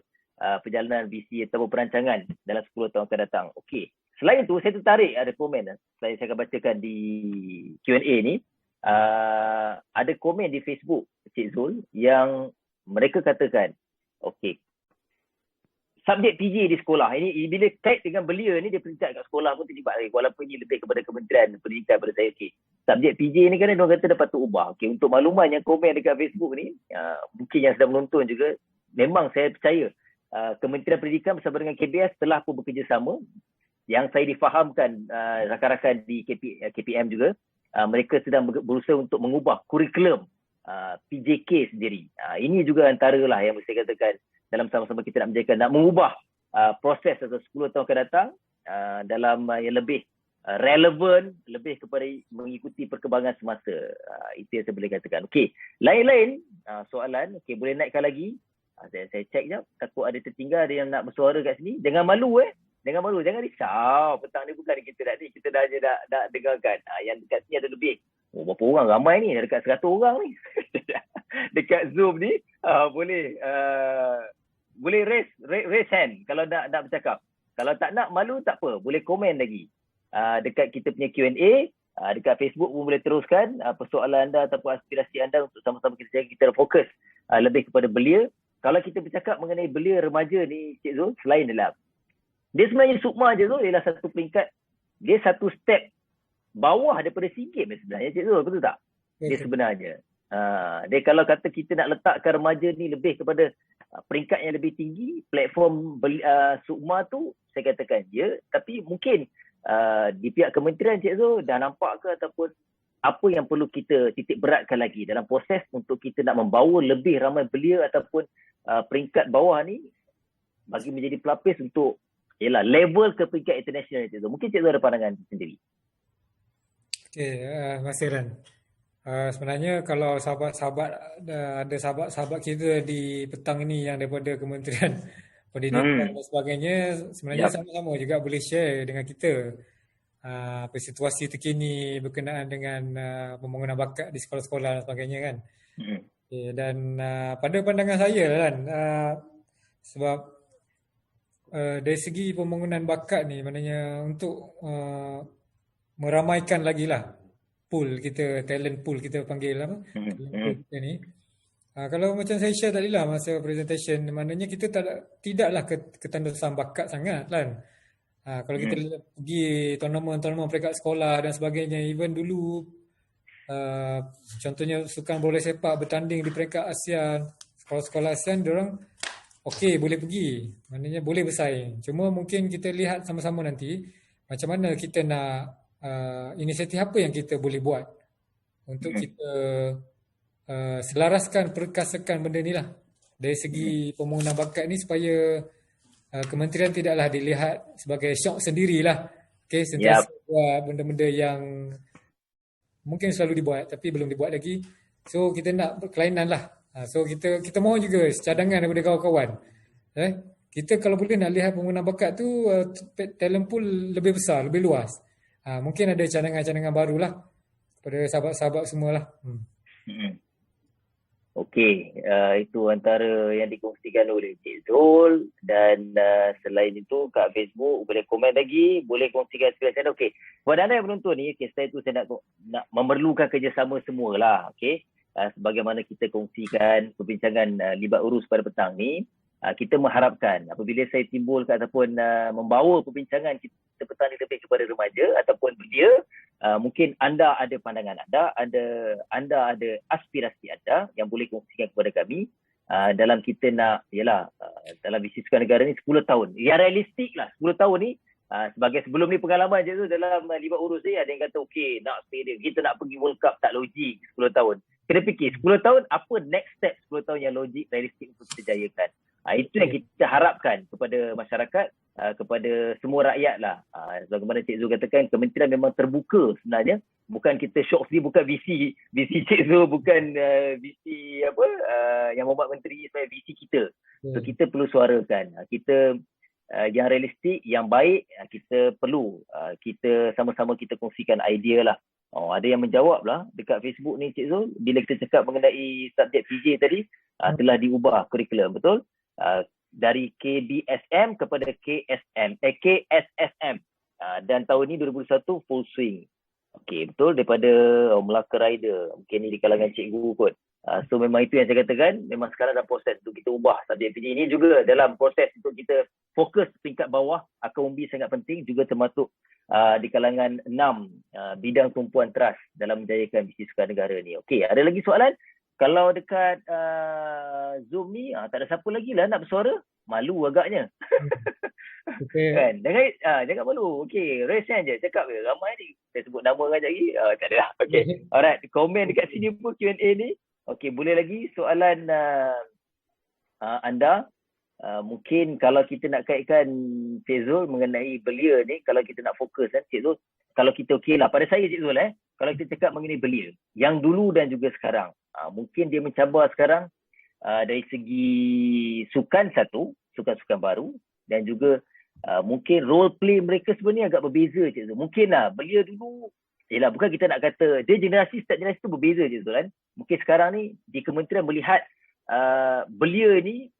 A: perjalanan visi atau perancangan dalam 10 tahun akan datang. Okey. Selain itu, saya tertarik ada komen. Saya akan bacakan di Q&A ni. Ada komen di Facebook Cik Zul yang mereka katakan, okey, subjek PJ di sekolah ini bila kait dengan belia ni, dia peringkat kat sekolah pun terlibat lagi, walaupun ini lebih kepada kementerian pendidikan pada saya. Okey, subjek PJ ni kan dia kata dapat ubah. Okey, untuk makluman yang komen dekat Facebook ni, mungkin yang sedang menonton juga, memang saya percaya Kementerian Pendidikan bersama dengan KBS telah pun bekerjasama. Yang saya difahamkan rakan-rakan di KPM juga, mereka sedang berusaha untuk mengubah kurikulum PJK sendiri. Ini juga antara lah yang saya katakan dalam sama-sama kita nak menjaga, nak mengubah proses atau 10 tahun akan datang dalam yang lebih relevan, lebih kepada mengikuti perkembangan semasa. Itu yang saya boleh katakan. Okey, lain-lain soalan, okey, boleh naikkan lagi. Saya cek jap, takut ada tertinggal, ada yang nak bersuara kat sini. Jangan malu Jangan malu, jangan risau. Petang ni bukan kita ni. Kita dah dengarkan. Yang dekat sini ada lebih. Berapa orang ramai ni? Dah dekat 100 orang ni. Dekat Zoom ni, boleh raise hand kalau nak bercakap. Kalau tak nak, malu tak apa. Boleh komen lagi. Dekat kita punya Q&A, dekat Facebook pun boleh teruskan persoalan anda ataupun aspirasi anda untuk sama-sama kita fokus lebih kepada belia. Kalau kita bercakap mengenai belia remaja ni, Cik Zul, selain dalam dia sebenarnya SUKMA je Zul, ialah satu peringkat, dia satu step bawah daripada SEA Games sebenarnya, Cik Zul, betul tak? Dia sebenarnya. Dia kalau kata kita nak letakkan remaja ni lebih kepada peringkat yang lebih tinggi, platform SUKMA tu, saya katakan ya, tapi mungkin di pihak kementerian, Cik Zul, dah nampak ke ataupun apa yang perlu kita titik beratkan lagi dalam proses untuk kita nak membawa lebih ramai belia ataupun peringkat bawah ni bagi menjadi pelapis untuk level ke peringkat international, Cik Zul. Mungkin Cik Zul ada pandangan sendiri.
B: Okey, terima kasih Ran. Sebenarnya kalau ada sahabat-sahabat kita di petang ini yang daripada Kementerian Pendidikan dan sebagainya, sebenarnya sama-sama juga boleh share dengan kita situasi terkini berkenaan dengan pembangunan bakat di sekolah-sekolah dan sebagainya kan. Okay, dan pada pandangan saya kan, sebab dari segi pembangunan bakat ni, maknanya untuk meramaikan lagi lah pool kita, talent pool kita panggil apa, talent pool kita ni. Kalau macam saya share tadi lah masa presentation, maknanya kita tidaklah ketandusan bakat sangat kan. Kalau kita pergi tournament peringkat sekolah dan sebagainya, even dulu contohnya sukan bola sepak bertanding di peringkat ASEAN, sekolah-sekolah ASEAN, diorang okey boleh pergi, maknanya boleh bersaing. Cuma mungkin kita lihat sama-sama nanti macam mana kita nak inisiatif apa yang kita boleh buat untuk kita selaraskan, perkasakan benda ni lah dari segi pembangunan bakat ni, supaya kementerian tidaklah dilihat sebagai syok sendirilah. Okay, sentiasa buat benda-benda yang mungkin selalu dibuat tapi belum dibuat lagi. So kita nak berkelainan lah. So kita mohon juga cadangan daripada kawan-kawan. Kita kalau boleh nak lihat pembangunan bakat tu talent pool lebih besar, lebih luas. Mungkin ada cadangan-cadangan barulah kepada sahabat-sahabat semualah.
A: Okey, itu antara yang dikongsikan oleh Cik Zul, dan selain itu kat Facebook boleh komen lagi, boleh kongsikan aspirasi anda. Okey, kepada anda yang menonton ni, saya nak memerlukan kerjasama semualah. Okey, sebagaimana kita kongsikan perbincangan libat urus pada petang ni, kita mengharapkan apabila saya timbulkan ataupun membawa perbincangan kita petang ni lebih kepada remaja ataupun belia, mungkin anda ada pandangan anda ada aspirasi anda yang boleh kongsikan kepada kami dalam kita nak, dalam visi sukan negara ni 10 tahun. Yang realistik lah 10 tahun ni. Sebagai sebelum ni pengalaman je tu dalam libat urus ni, ada yang kata okey nak stadium, kita nak pergi World Cup, tak logik 10 tahun. Kena fikir 10 tahun apa next step 10 tahun yang logik, realistik untuk kita jayakan. Itu yang kita harapkan kepada masyarakat, kepada semua rakyat lah. Bagaimana Cik Zul katakan, kementerian memang terbuka sebenarnya. Bukan kita shock sendiri, bukan visi Cik Zul, bukan visi yang membuat menteri, sebagai visi kita. So kita perlu suarakan. Kita yang realistik, yang baik, kita perlu kita sama-sama kita kongsikan idea lah. Ada yang menjawab lah dekat Facebook ni, Cik Zul, bila kita cakap mengenai subjek PJ tadi, telah diubah kurikulum, betul? Dari KBSM kepada KSSM, dan tahun ni 2021 full swing. Okey, betul, daripada Melaka Rider, mungkin ni di kalangan cikgu kot. So memang itu yang saya katakan, memang sekarang dalam proses untuk kita ubah subjek PJ ini, juga dalam proses untuk kita fokus peringkat bawah. Akaumbi sangat penting, juga termasuk di kalangan 6 bidang tumpuan teras dalam menjayakan visi sukan negara ni. Okey, ada lagi soalan? Kalau dekat Zoom ni tak ada siapa lagi lah nak bersuara, malu agaknya. Okay. Kan? Jangan malu. Okey, raise hand je, cakap je. Ramai ni. Saya sebut nama kan lagi. Tak ada lah. Okey. Alright, komen dekat sini pun Q&A ni. Okey, boleh lagi soalan anda. Mungkin kalau kita nak kaitkan Cik Zul mengenai belia ni, kalau kita nak fokus kan Cik Zul, kalau kita okey lah pada saya Cik Zul, kalau kita cakap mengenai belia yang dulu dan juga sekarang, mungkin dia mencabar sekarang dari segi sukan satu, sukan-sukan baru, dan juga mungkin role play mereka sebenarnya agak berbeza Cik Zul. Mungkin lah belia dulu, yelah bukan kita nak kata dia generasi setiap generasi tu berbeza Cik Zul kan. Mungkin sekarang ni di kementerian melihat belia ni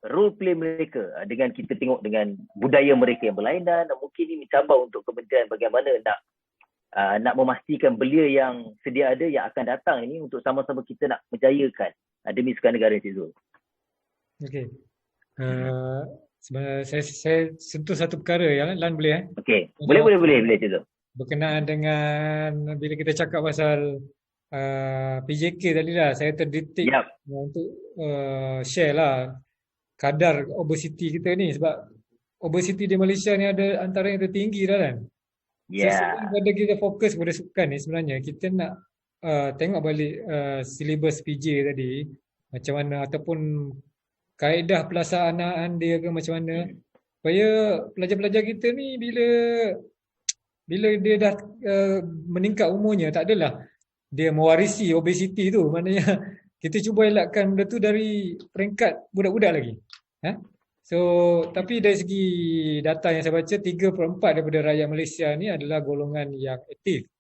A: role play mereka dengan kita tengok dengan budaya mereka yang berlainan, dan mungkin ini mencabar untuk kementerian bagaimana nak memastikan belia yang sedia ada yang akan datang ini untuk sama-sama kita nak menjayakan demi sukan negara Cik Zul.
B: Okey. Sebenarnya saya sentuh satu perkara yang Lan boleh
A: Okey. Boleh Cik Zul.
B: Berkenaan dengan bila kita cakap pasal PJK tadi lah, saya terdetik untuk share lah kadar obesiti kita ni, sebab obesiti di Malaysia ni ada antara yang tertinggi dah kan. Pada kita fokus pada sukan ni, sebenarnya kita nak tengok balik silibus PJ tadi macam mana, ataupun kaedah pelaksanaan dia ke macam mana, supaya pelajar-pelajar kita ni bila dia dah meningkat umurnya, tak adalah dia mewarisi obesiti tu. Maknanya kita cuba elakkan benda tu dari peringkat budak-budak lagi. So, tapi dari segi data yang saya baca, 3/4 daripada rakyat Malaysia ni adalah golongan yang aktif.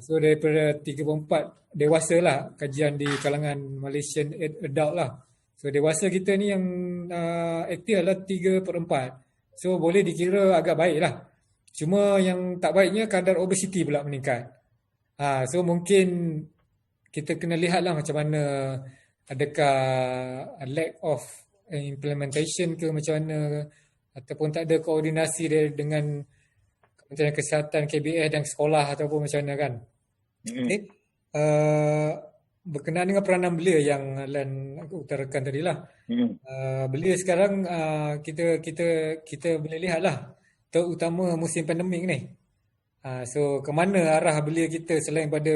B: So daripada 3/4 dewasa lah, kajian di kalangan Malaysian adult lah. So dewasa kita ni yang aktif adalah 3/4. So boleh dikira agak baik lah. Cuma yang tak baiknya kadar obesiti pula meningkat. So mungkin kita kena lihatlah macam mana, adakah lack of implementation ke macam mana, ataupun tak ada koordinasi dia dengan Kementerian Kesihatan, KBS dan sekolah ataupun macam mana kan. Berkenaan dengan peranan belia yang Lan utarakan tadi lah. Belia sekarang kita boleh lihatlah, terutama musim pandemik ni. So ke mana arah belia kita selain pada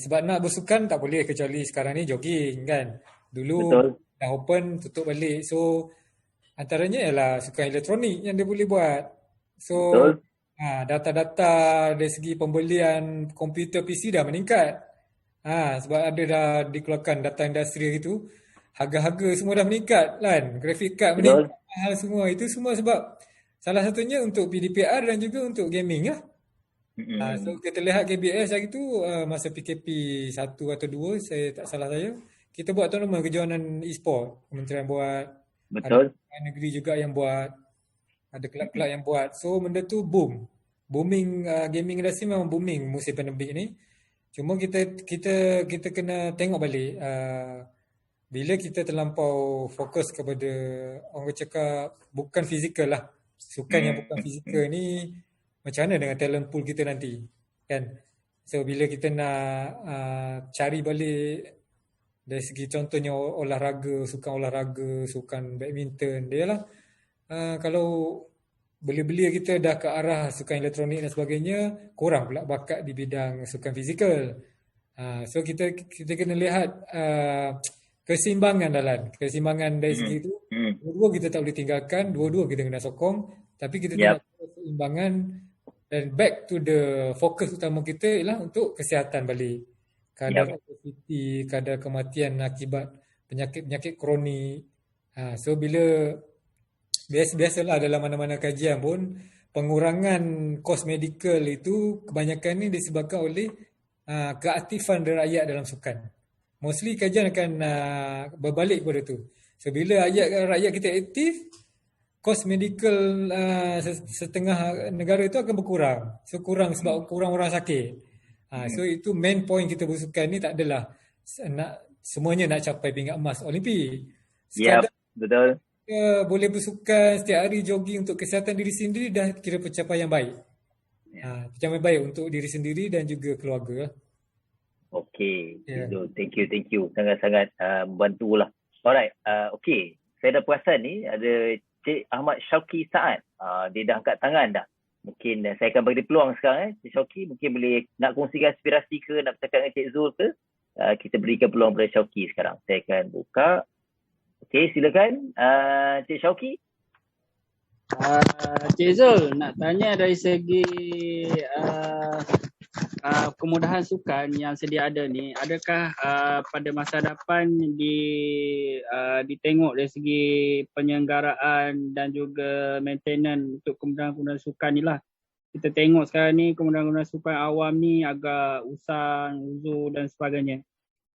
B: sebab nak bersukan tak boleh kecuali sekarang ni jogging kan. Dulu dah open, tutup balik. So antaranya ialah sukan elektronik yang dia boleh buat. So data-data dari segi pembelian komputer PC dah meningkat. Sebab ada dah dikeluarkan data industri itu, harga-harga semua dah meningkat kan. Graphic card meningkat, mahal semua. Itu semua sebab salah satunya untuk PDPR dan juga untuk gaming lah. So kita lihat KBS hari tu masa PKP 1 atau 2, saya tak salah saya, kita buat tournament kejohanan e-sport. Kementerian buat, ada negeri juga yang buat, ada kelab-kelab yang buat. So benda tu booming, gaming industry memang booming musim pandemik ni. Cuma kita kena tengok balik, bila kita terlampau fokus kepada, orang cakap bukan fizikal lah, sukan yang bukan fizikal ni, macam mana dengan talent pool kita nanti kan. So bila kita nak cari balik dari segi contohnya olahraga, sukan badminton, dia lah kalau belia-belia kita dah ke arah sukan elektronik dan sebagainya, kurang pula bakat di bidang sukan fizikal. So kita kena lihat keseimbangan dalam keseimbangan dari segi itu. Dua-dua kita tak boleh tinggalkan, dua-dua kita kena sokong, tapi kita nak keseimbangan. Dan back to the fokus utama kita ialah untuk kesihatan balik. Kadar obesiti, kadar kematian akibat penyakit-penyakit kronik. So bila biasalah dalam mana-mana kajian pun, pengurangan kos medikal itu kebanyakan ni disebabkan oleh keaktifan rakyat dalam sukan. Mostly kajian akan berbalik kepada tu. So bila rakyat kita aktif, kos medikal setengah negara itu akan berkurang. So kurang sebab kurang orang sakit. So itu main point kita bersukan ni, tak adalah semuanya nak capai pingat emas Olimpik. Sekadar
A: betul.
B: Boleh bersukan setiap hari, jogging untuk kesihatan diri sendiri, dah kira pencapaian baik. Pencapaian baik untuk diri sendiri dan juga keluarga.
A: Okay. Thank you. Sangat-sangat membantulah. Alright. Okay. Saya dah perasan ni ada Cik Ahmad Syauqi Saad. Dia dah angkat tangan dah. Mungkin saya akan bagi peluang sekarang. Cik Syauqi mungkin boleh nak kongsikan aspirasi ke, nak bercakap dengan Cik Zul ke. Kita berikan peluang kepada Syauqi sekarang. Saya akan buka. Okey, silakan Cik Syauqi.
R: Cik Zul, nak tanya dari segi kemudahan sukan yang sedia ada ni, adakah pada masa depan ditengok dari segi penyelenggaraan dan juga maintenance untuk kemudahan-kemudahan sukan ni lah. Kita tengok sekarang ni kemudahan-kemudahan sukan awam ni agak usang, uzur dan sebagainya.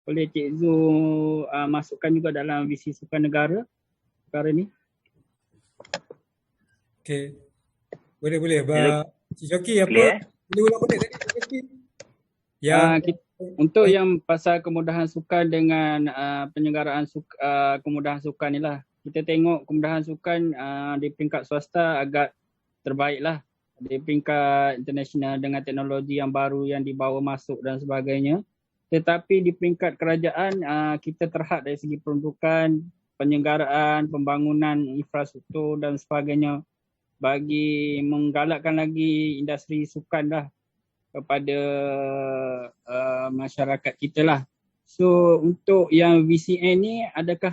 R: Boleh Cik Zul masukkan juga dalam visi sukan negara perkara ni?
B: Okey. Boleh. Cik Shoki apa? Boleh ulang balik tadi Cik Shoki?
R: Untuk yang pasal kemudahan sukan dengan penyelenggaraan kemudahan sukan ni lah. Kita tengok kemudahan sukan di peringkat swasta agak terbaik lah. Di peringkat international dengan teknologi yang baru yang dibawa masuk dan sebagainya. Tetapi di peringkat kerajaan kita terhad dari segi peruntukan, penyelenggaraan, pembangunan infrastruktur dan sebagainya bagi menggalakkan lagi industri sukan lah kepada masyarakat kita lah. So untuk yang VCN ni, adakah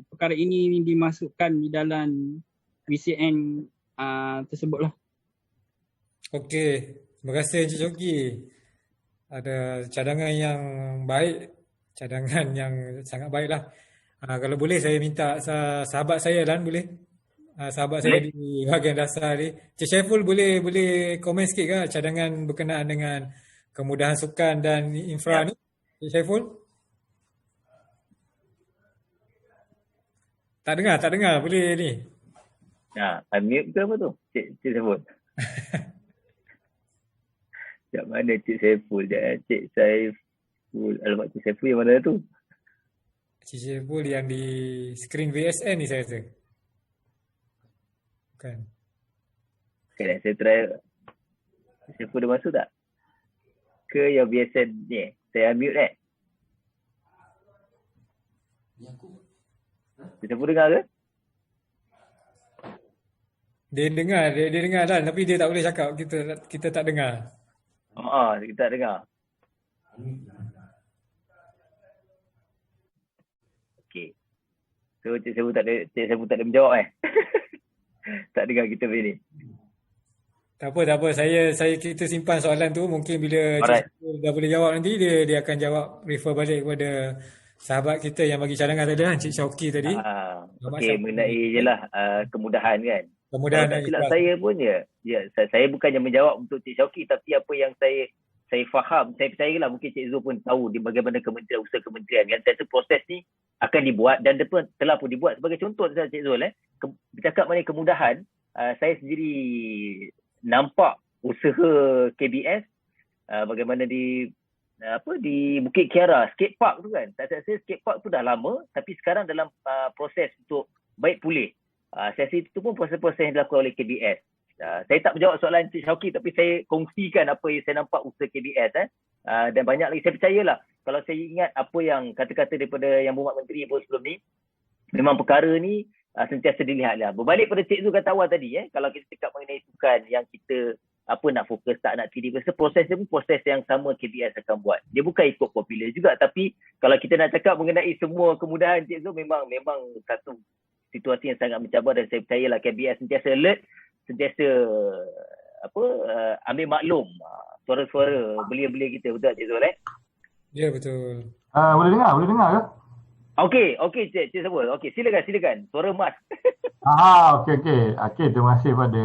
R: perkara ini dimasukkan di dalam VCN tersebut lah?
B: Okey, terima kasih Encik Shoki. Ada cadangan yang baik, cadangan yang sangat baik lah. Kalau boleh saya minta sahabat saya Dan boleh? Sahabat saya di bahagian dasar ni. Cik Syaiful boleh komen sikit ke cadangan berkenaan dengan kemudahan sukan dan infra ni? Cik Syaiful? Tak dengar. Boleh ni.
A: Unmute ke apa tu? Cik Syaiful. Sekejap mana Cik Syaiful? Cik Syaiful. Alamak, Cik Syaiful yang mana tu?
B: Cik Syaiful yang di skrin VSN ni saya rasa. Bukan.
A: Okay, saya try. Cik Syaiful dah masuk tak? Ke yang VSN ni? Saya unmute Cik Syaiful dengar ke?
B: Dia dengar Dan tapi dia tak boleh cakap. Kita tak dengar.
A: Kita tak dengar. Okey. So Cik Syaiful tak ada menjawab tak dengar kita ni.
B: Tak apa. Kita simpan soalan tu. Mungkin bila Cik Syaiful dah boleh jawab nanti, dia akan jawab, refer balik kepada sahabat kita yang bagi cadangan tadi kan, Cik Shoki tadi.
A: Okey, mengenai je lah kemudahan kan.
B: Kemudahan
A: tak silap saya pun saya bukannya menjawab untuk Cik Shoki, tapi apa yang saya faham, saya percayalah mungkin Cik Zul pun tahu di bagaimana usaha kementerian kan. Saya rasa proses ni akan dibuat dan telah pun dibuat. Sebagai contoh Cik Zul bercakap mengenai kemudahan, saya sendiri nampak usaha KBS bagaimana di Bukit Kiara skate park tu kan. Saya rasa skate park tu dah lama tapi sekarang dalam proses untuk baik pulih. Saya rasa itu pun proses-proses yang dilakukan oleh KBS. Saya tak menjawab soalan Cik Shoki tapi saya kongsikan apa yang saya nampak usaha KBS dan banyak lagi. Saya percayalah kalau saya ingat apa yang kata-kata daripada Yang Berhormat Menteri pun sebelum ni, memang perkara ni sentiasa dilihat lah. Berbalik pada Cik Zul kata awal tadi kalau kita cakap mengenai sukan yang kita nak fokus tak nak TD, proses dia pun proses yang sama KBS akan buat. Dia bukan ikut popular juga, tapi kalau kita nak cakap mengenai semua kemudahan Cik Zul, memang satu situasi yang sangat mencabar dan saya percayalah KBS sentiasa alert, sentiasa ambil maklum suara-suara belia-belia kita, betul Cik Zul
B: Ya betul.
S: Boleh dengar ke?
A: Okey Cik Syaiful. Okey, silakan. Suara emas.
S: Okey, terima kasih pada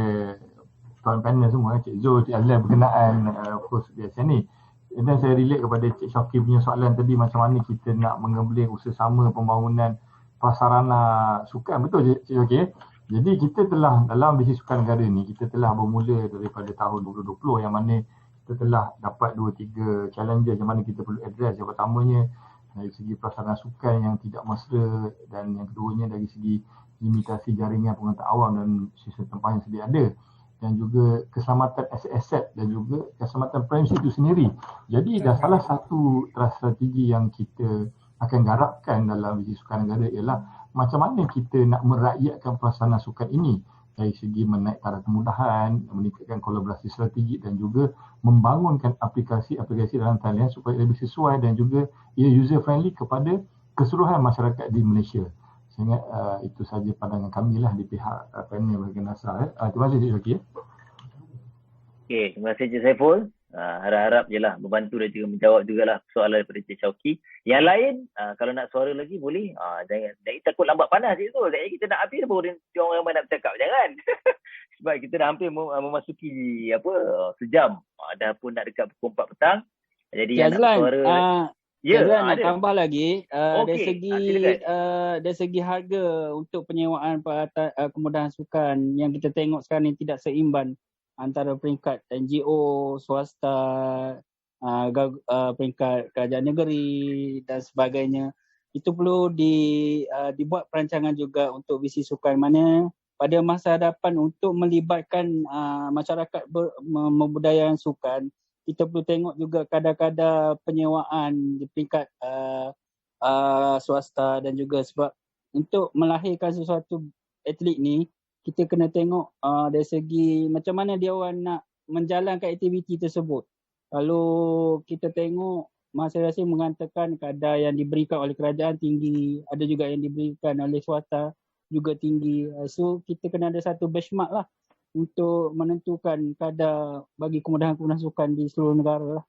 S: tuan panel semua, Cik Zul, Cik Azlan berkenaan kos biasa ni. Dan saya relate kepada Cik Shoki punya soalan tadi, macam mana kita nak mengembleng usaha sama pembangunan prasarana sukan. Betul Cik Shoki. Jadi kita telah dalam visi sukan negara ni, kita telah bermula daripada tahun 2020 yang mana kita telah dapat 2-3 challenges yang mana kita perlu address. Yang pertamanya dari segi prasarana sukan yang tidak mesra, dan yang keduanya dari segi limitasi jaringan pengetahuan awam dan sistem tempah yang sedia ada, dan juga keselamatan aset-aset dan juga keselamatan premisi itu sendiri. Jadi dah salah satu strategi yang kita akan garapkan dalam visi sukan negara ialah macam mana kita nak merakyatkan prasarana sukan ini dari segi menaik taraf kemudahan, meningkatkan kolaborasi strategik dan juga membangunkan aplikasi-aplikasi dalam talian supaya lebih sesuai dan juga ia user friendly kepada keseluruhan masyarakat di Malaysia. Sehingga itu saja pandangan kami lah di pihak panel bahagian dasar. Terima kasih Cik Shoki.
A: Okey, terima kasih Cik Syaiful. Harap-harap je lah membantu dan juga menjawab jugalah soalan daripada Cik Syauqi. Yang lain, kalau nak suara lagi boleh. Jangan takut lambat panas je tu. Kita nak habis baru orang ramai nak bercakap. Jangan. Sebab kita dah hampir memasuki sejam. Dah pun nak dekat pukul 4 petang. Jadi yang nak suara...
R: nak tambah lagi dari segi harga untuk penyewaan kemudahan sukan yang kita tengok sekarang ni tidak seimbang antara peringkat NGO, swasta, peringkat kerajaan negeri dan sebagainya. Itu perlu dibuat perancangan juga untuk visi sukan mana pada masa hadapan untuk melibatkan masyarakat membudayakan sukan. Kita perlu tengok juga kadar-kadar penyewaan di peringkat swasta dan juga sebab untuk melahirkan sesuatu atlet ni kita kena tengok dari segi macam mana dia orang nak menjalankan aktiviti tersebut. Kalau kita tengok masing-masing mengatakan kadar yang diberikan oleh kerajaan tinggi, ada juga yang diberikan oleh swasta juga tinggi. So kita kena ada satu benchmark lah untuk menentukan kadar bagi kemudahan-kemudahan sukan di seluruh negara lah.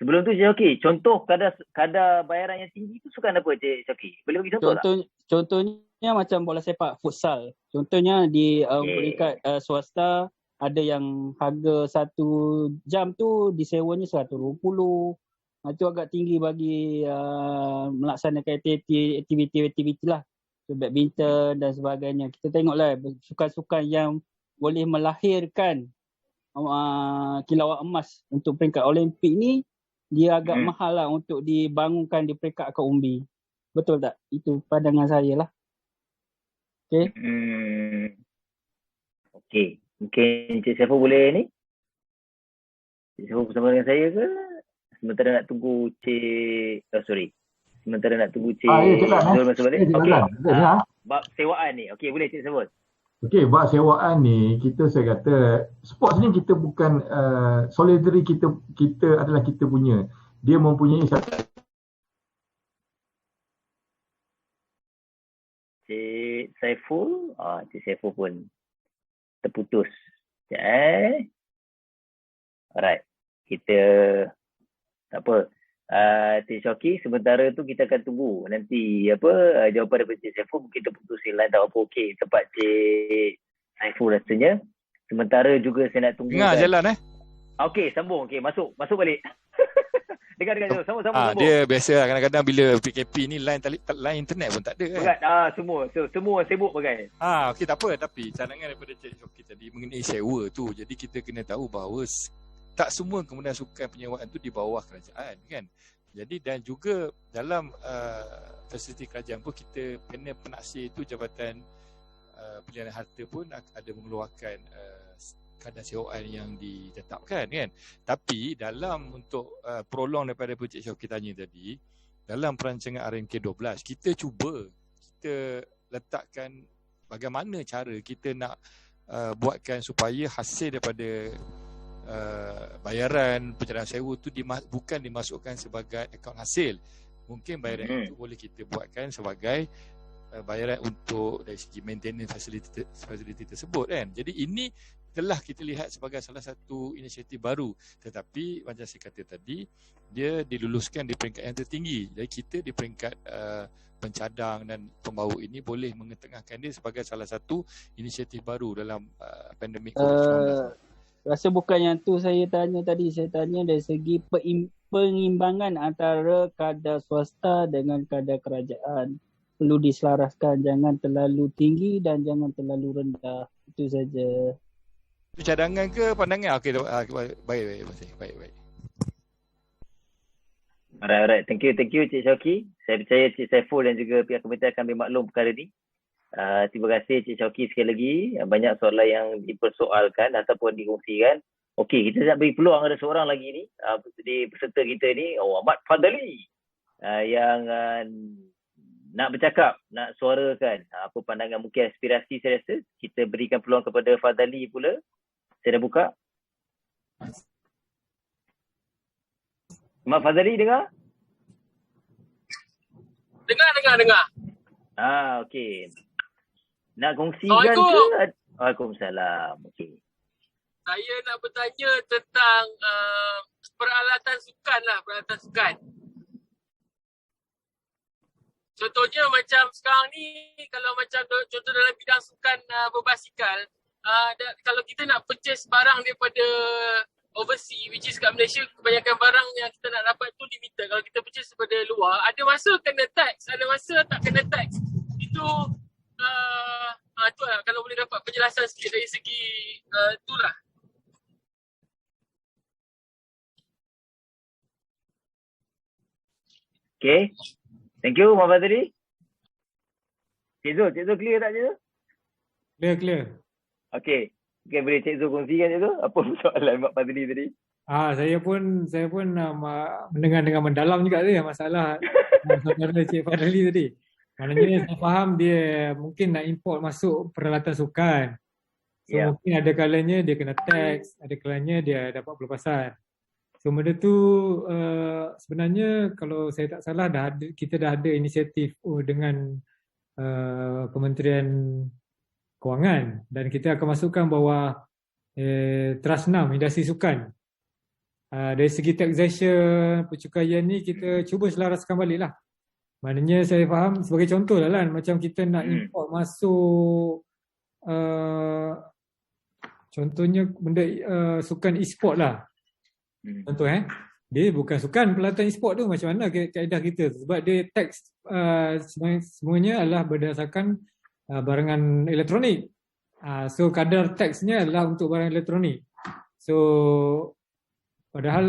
A: Sebelum tu Cik Syauqi, contoh kadar bayaran yang tinggi tu sukan apa Cik Syauqi? Boleh bagi contoh tak?
R: Contohnya macam bola sepak, futsal. Contohnya di peringkat swasta ada yang harga 1 jam tu disewanya 120. Itu agak tinggi bagi melaksanakan aktiviti lah. So, badminton dan sebagainya. Kita tengoklah sukan-sukan yang boleh melahirkan kilauan emas untuk peringkat Olimpik ni dia agak mahal lah untuk dibangunkan di peringkat akar umbi. Betul tak? Itu pandangan saya lah. Okay.
A: Okay. Mungkin Cik Saiful boleh ni? Cik Saiful bersama dengan saya ke? Sementara nak tunggu Sementara nak tunggu Cik Zul masuk balik. Okay. Bab sewaan ni. Okay, boleh Cik Saiful.
S: Okey, bab sewaan ni saya kata sports ni kita bukan solidarity kita adalah kita punya. Dia mempunyai satu
A: Cik Saiful, Cik Saiful pun terputus. Alright. Kita tak apa. Cik Syauqi, sementara tu kita akan tunggu nanti jawapan daripada Cik Saiful. Mungkin terputus line tak apa. Okey, tempat Cik Saiful rasanya. Sementara juga saya nak tunggu
T: jalan
A: okey, sambung. Okey, masuk balik. Dengar sambung.
T: Dia biasa lah, kadang-kadang bila PKP ni line internet pun tak ada kan.
A: Semua sibuk bagai.
T: Okey, tak apa, tapi cadangan daripada Cik Syauqi tadi mengenai sewa tu. Jadi kita kena tahu bahawa tak semua kemudian sukan penyewaan tu di bawah kerajaan kan. Jadi dan juga dalam fasiliti kerajaan pun kita kena penaksir itu Jabatan Pilihan Harta pun ada mengeluarkan kadar sewaan yang ditetapkan kan. Tapi dalam untuk prolong daripada Cik Syauqi tanya tadi, dalam perancangan RMK 12 kita letakkan bagaimana cara kita nak buatkan supaya hasil daripada bayaran pencadang sewa tu bukan dimasukkan sebagai akaun hasil. Mungkin bayaran itu boleh kita buatkan sebagai bayaran untuk dari segi maintenance fasiliti tersebut kan. Jadi ini telah kita lihat sebagai salah satu inisiatif baru, tetapi macam saya kata tadi, dia diluluskan di peringkat yang tertinggi. Jadi kita di peringkat pencadang dan pembawa ini boleh mengetengahkan dia sebagai salah satu inisiatif baru dalam pandemik COVID-19.
R: Rasa bukan yang tu saya tanya tadi. Saya tanya dari segi pengimbangan antara kadar swasta dengan kadar kerajaan. Perlu diselaraskan, jangan terlalu tinggi dan jangan terlalu rendah. Itu saja.
T: Itu cadangan ke pandangan? Okey, baik.
A: Alright. Thank you Cik Syauqi. Saya percaya Cik Saiful dan juga pihak komite akan bermaklum perkara ni. Terima kasih Cik Syauqi sekali lagi. Banyak soalan yang dipersoalkan ataupun dikongsikan. Okey, kita nak beri peluang ada seorang lagi ni di peserta kita ni, Ahmad Fadali, yang nak bercakap, nak suarakan apa pandangan, mungkin aspirasi. Saya rasa kita berikan peluang kepada Fadali pula. Saya dah buka. Ahmad Fadali dengar?
U: Dengar.
A: Okey. Nak kongsikan ke? Waalaikumsalam. Okey.
U: Saya nak bertanya tentang peralatan sukan lah, peralatan sukan. Contohnya macam sekarang ni, kalau macam contoh dalam bidang sukan berbasikal, kalau kita nak purchase barang daripada overseas, which is kat Malaysia, kebanyakan barang yang kita nak dapat tu limited. Kalau kita purchase daripada luar, ada masa kena tax, ada masa tak kena tax. Itu tu lah, kalau boleh dapat penjelasan sikit dari segi tu lah.
A: Okay. Thank you, Muhammad Fadli. Cik Zul clear tak Cik Zul?
B: Clear.
A: Okay, boleh Cik Zul kongsikan Cik Zul? Apa soalan Mak Fadli tadi?
B: Saya pun mendengar dengan mendalam juga tu masalah saudara Cik Fadli tadi. Maknanya saya faham dia mungkin nak import masuk peralatan sukan. So mungkin ada kalanya dia kena tax, ada kalanya dia dapat pelepasan. So benda tu sebenarnya kalau saya tak salah kita dah ada inisiatif dengan Kementerian Kewangan dan kita akan masukkan bawah Trust 6 industri sukan. Dari segi taxation, percukaian ni kita cuba selaraskan balik lah. Maknanya saya faham sebagai contoh lah kan, macam kita nak import masuk contohnya benda sukan e-sport lah. Contoh dia bukan sukan peralatan e-sport tu, macam mana kaedah kita, sebab dia tax semuanya adalah berdasarkan barangan elektronik. So kadar taxnya adalah untuk barang elektronik. So padahal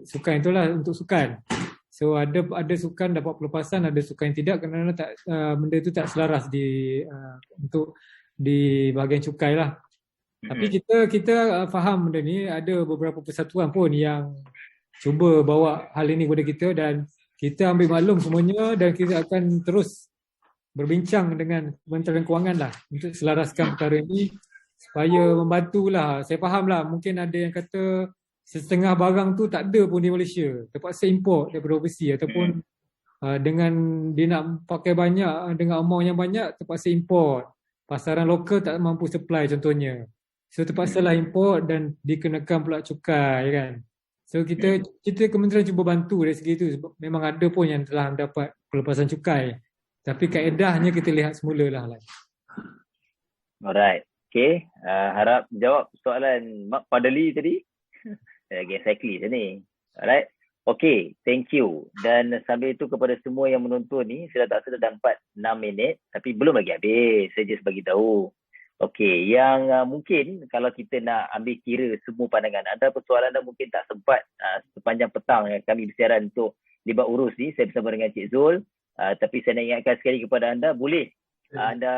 B: sukan itulah untuk sukan. So ada sukan dapat pelepasan, ada sukan yang tidak kerana benda itu tak selaras untuk di bahagian cukai lah. Tapi kita faham benda ni, ada beberapa persatuan pun yang cuba bawa hal ini kepada kita dan kita ambil maklum semuanya dan kita akan terus berbincang dengan Kementerian Kewangan lah untuk selaraskan perkara ini supaya membantulah. Saya faham lah mungkin ada yang kata setengah barang tu tak ada pun di Malaysia, terpaksa import daripada overseas ataupun dengan dia nak pakai banyak dengan amount yang banyak terpaksa import. Pasaran lokal tak mampu supply contohnya. So terpaksalah import dan dikenakan pula cukai kan. So kita kementerian cuba bantu dari segi itu sebab memang ada pun yang telah mendapat pelepasan cukai. Tapi kaedahnya kita lihat semula lah.
A: Alright. Okay. Harap jawab soalan Mak Fadli tadi. Exactly macam ni. Alright. Okay. Thank you. Dan sambil itu kepada semua yang menonton ni, saya tak rasa dah 6 minit. Tapi belum lagi habis. Saya just bagi tahu. Okey, yang mungkin kalau kita nak ambil kira semua pandangan anda, persoalan anda mungkin tak sempat sepanjang petang kami bersiaran untuk libat urus ni, saya bersama dengan Cik Zul. Tapi saya nak ingatkan sekali kepada anda, boleh anda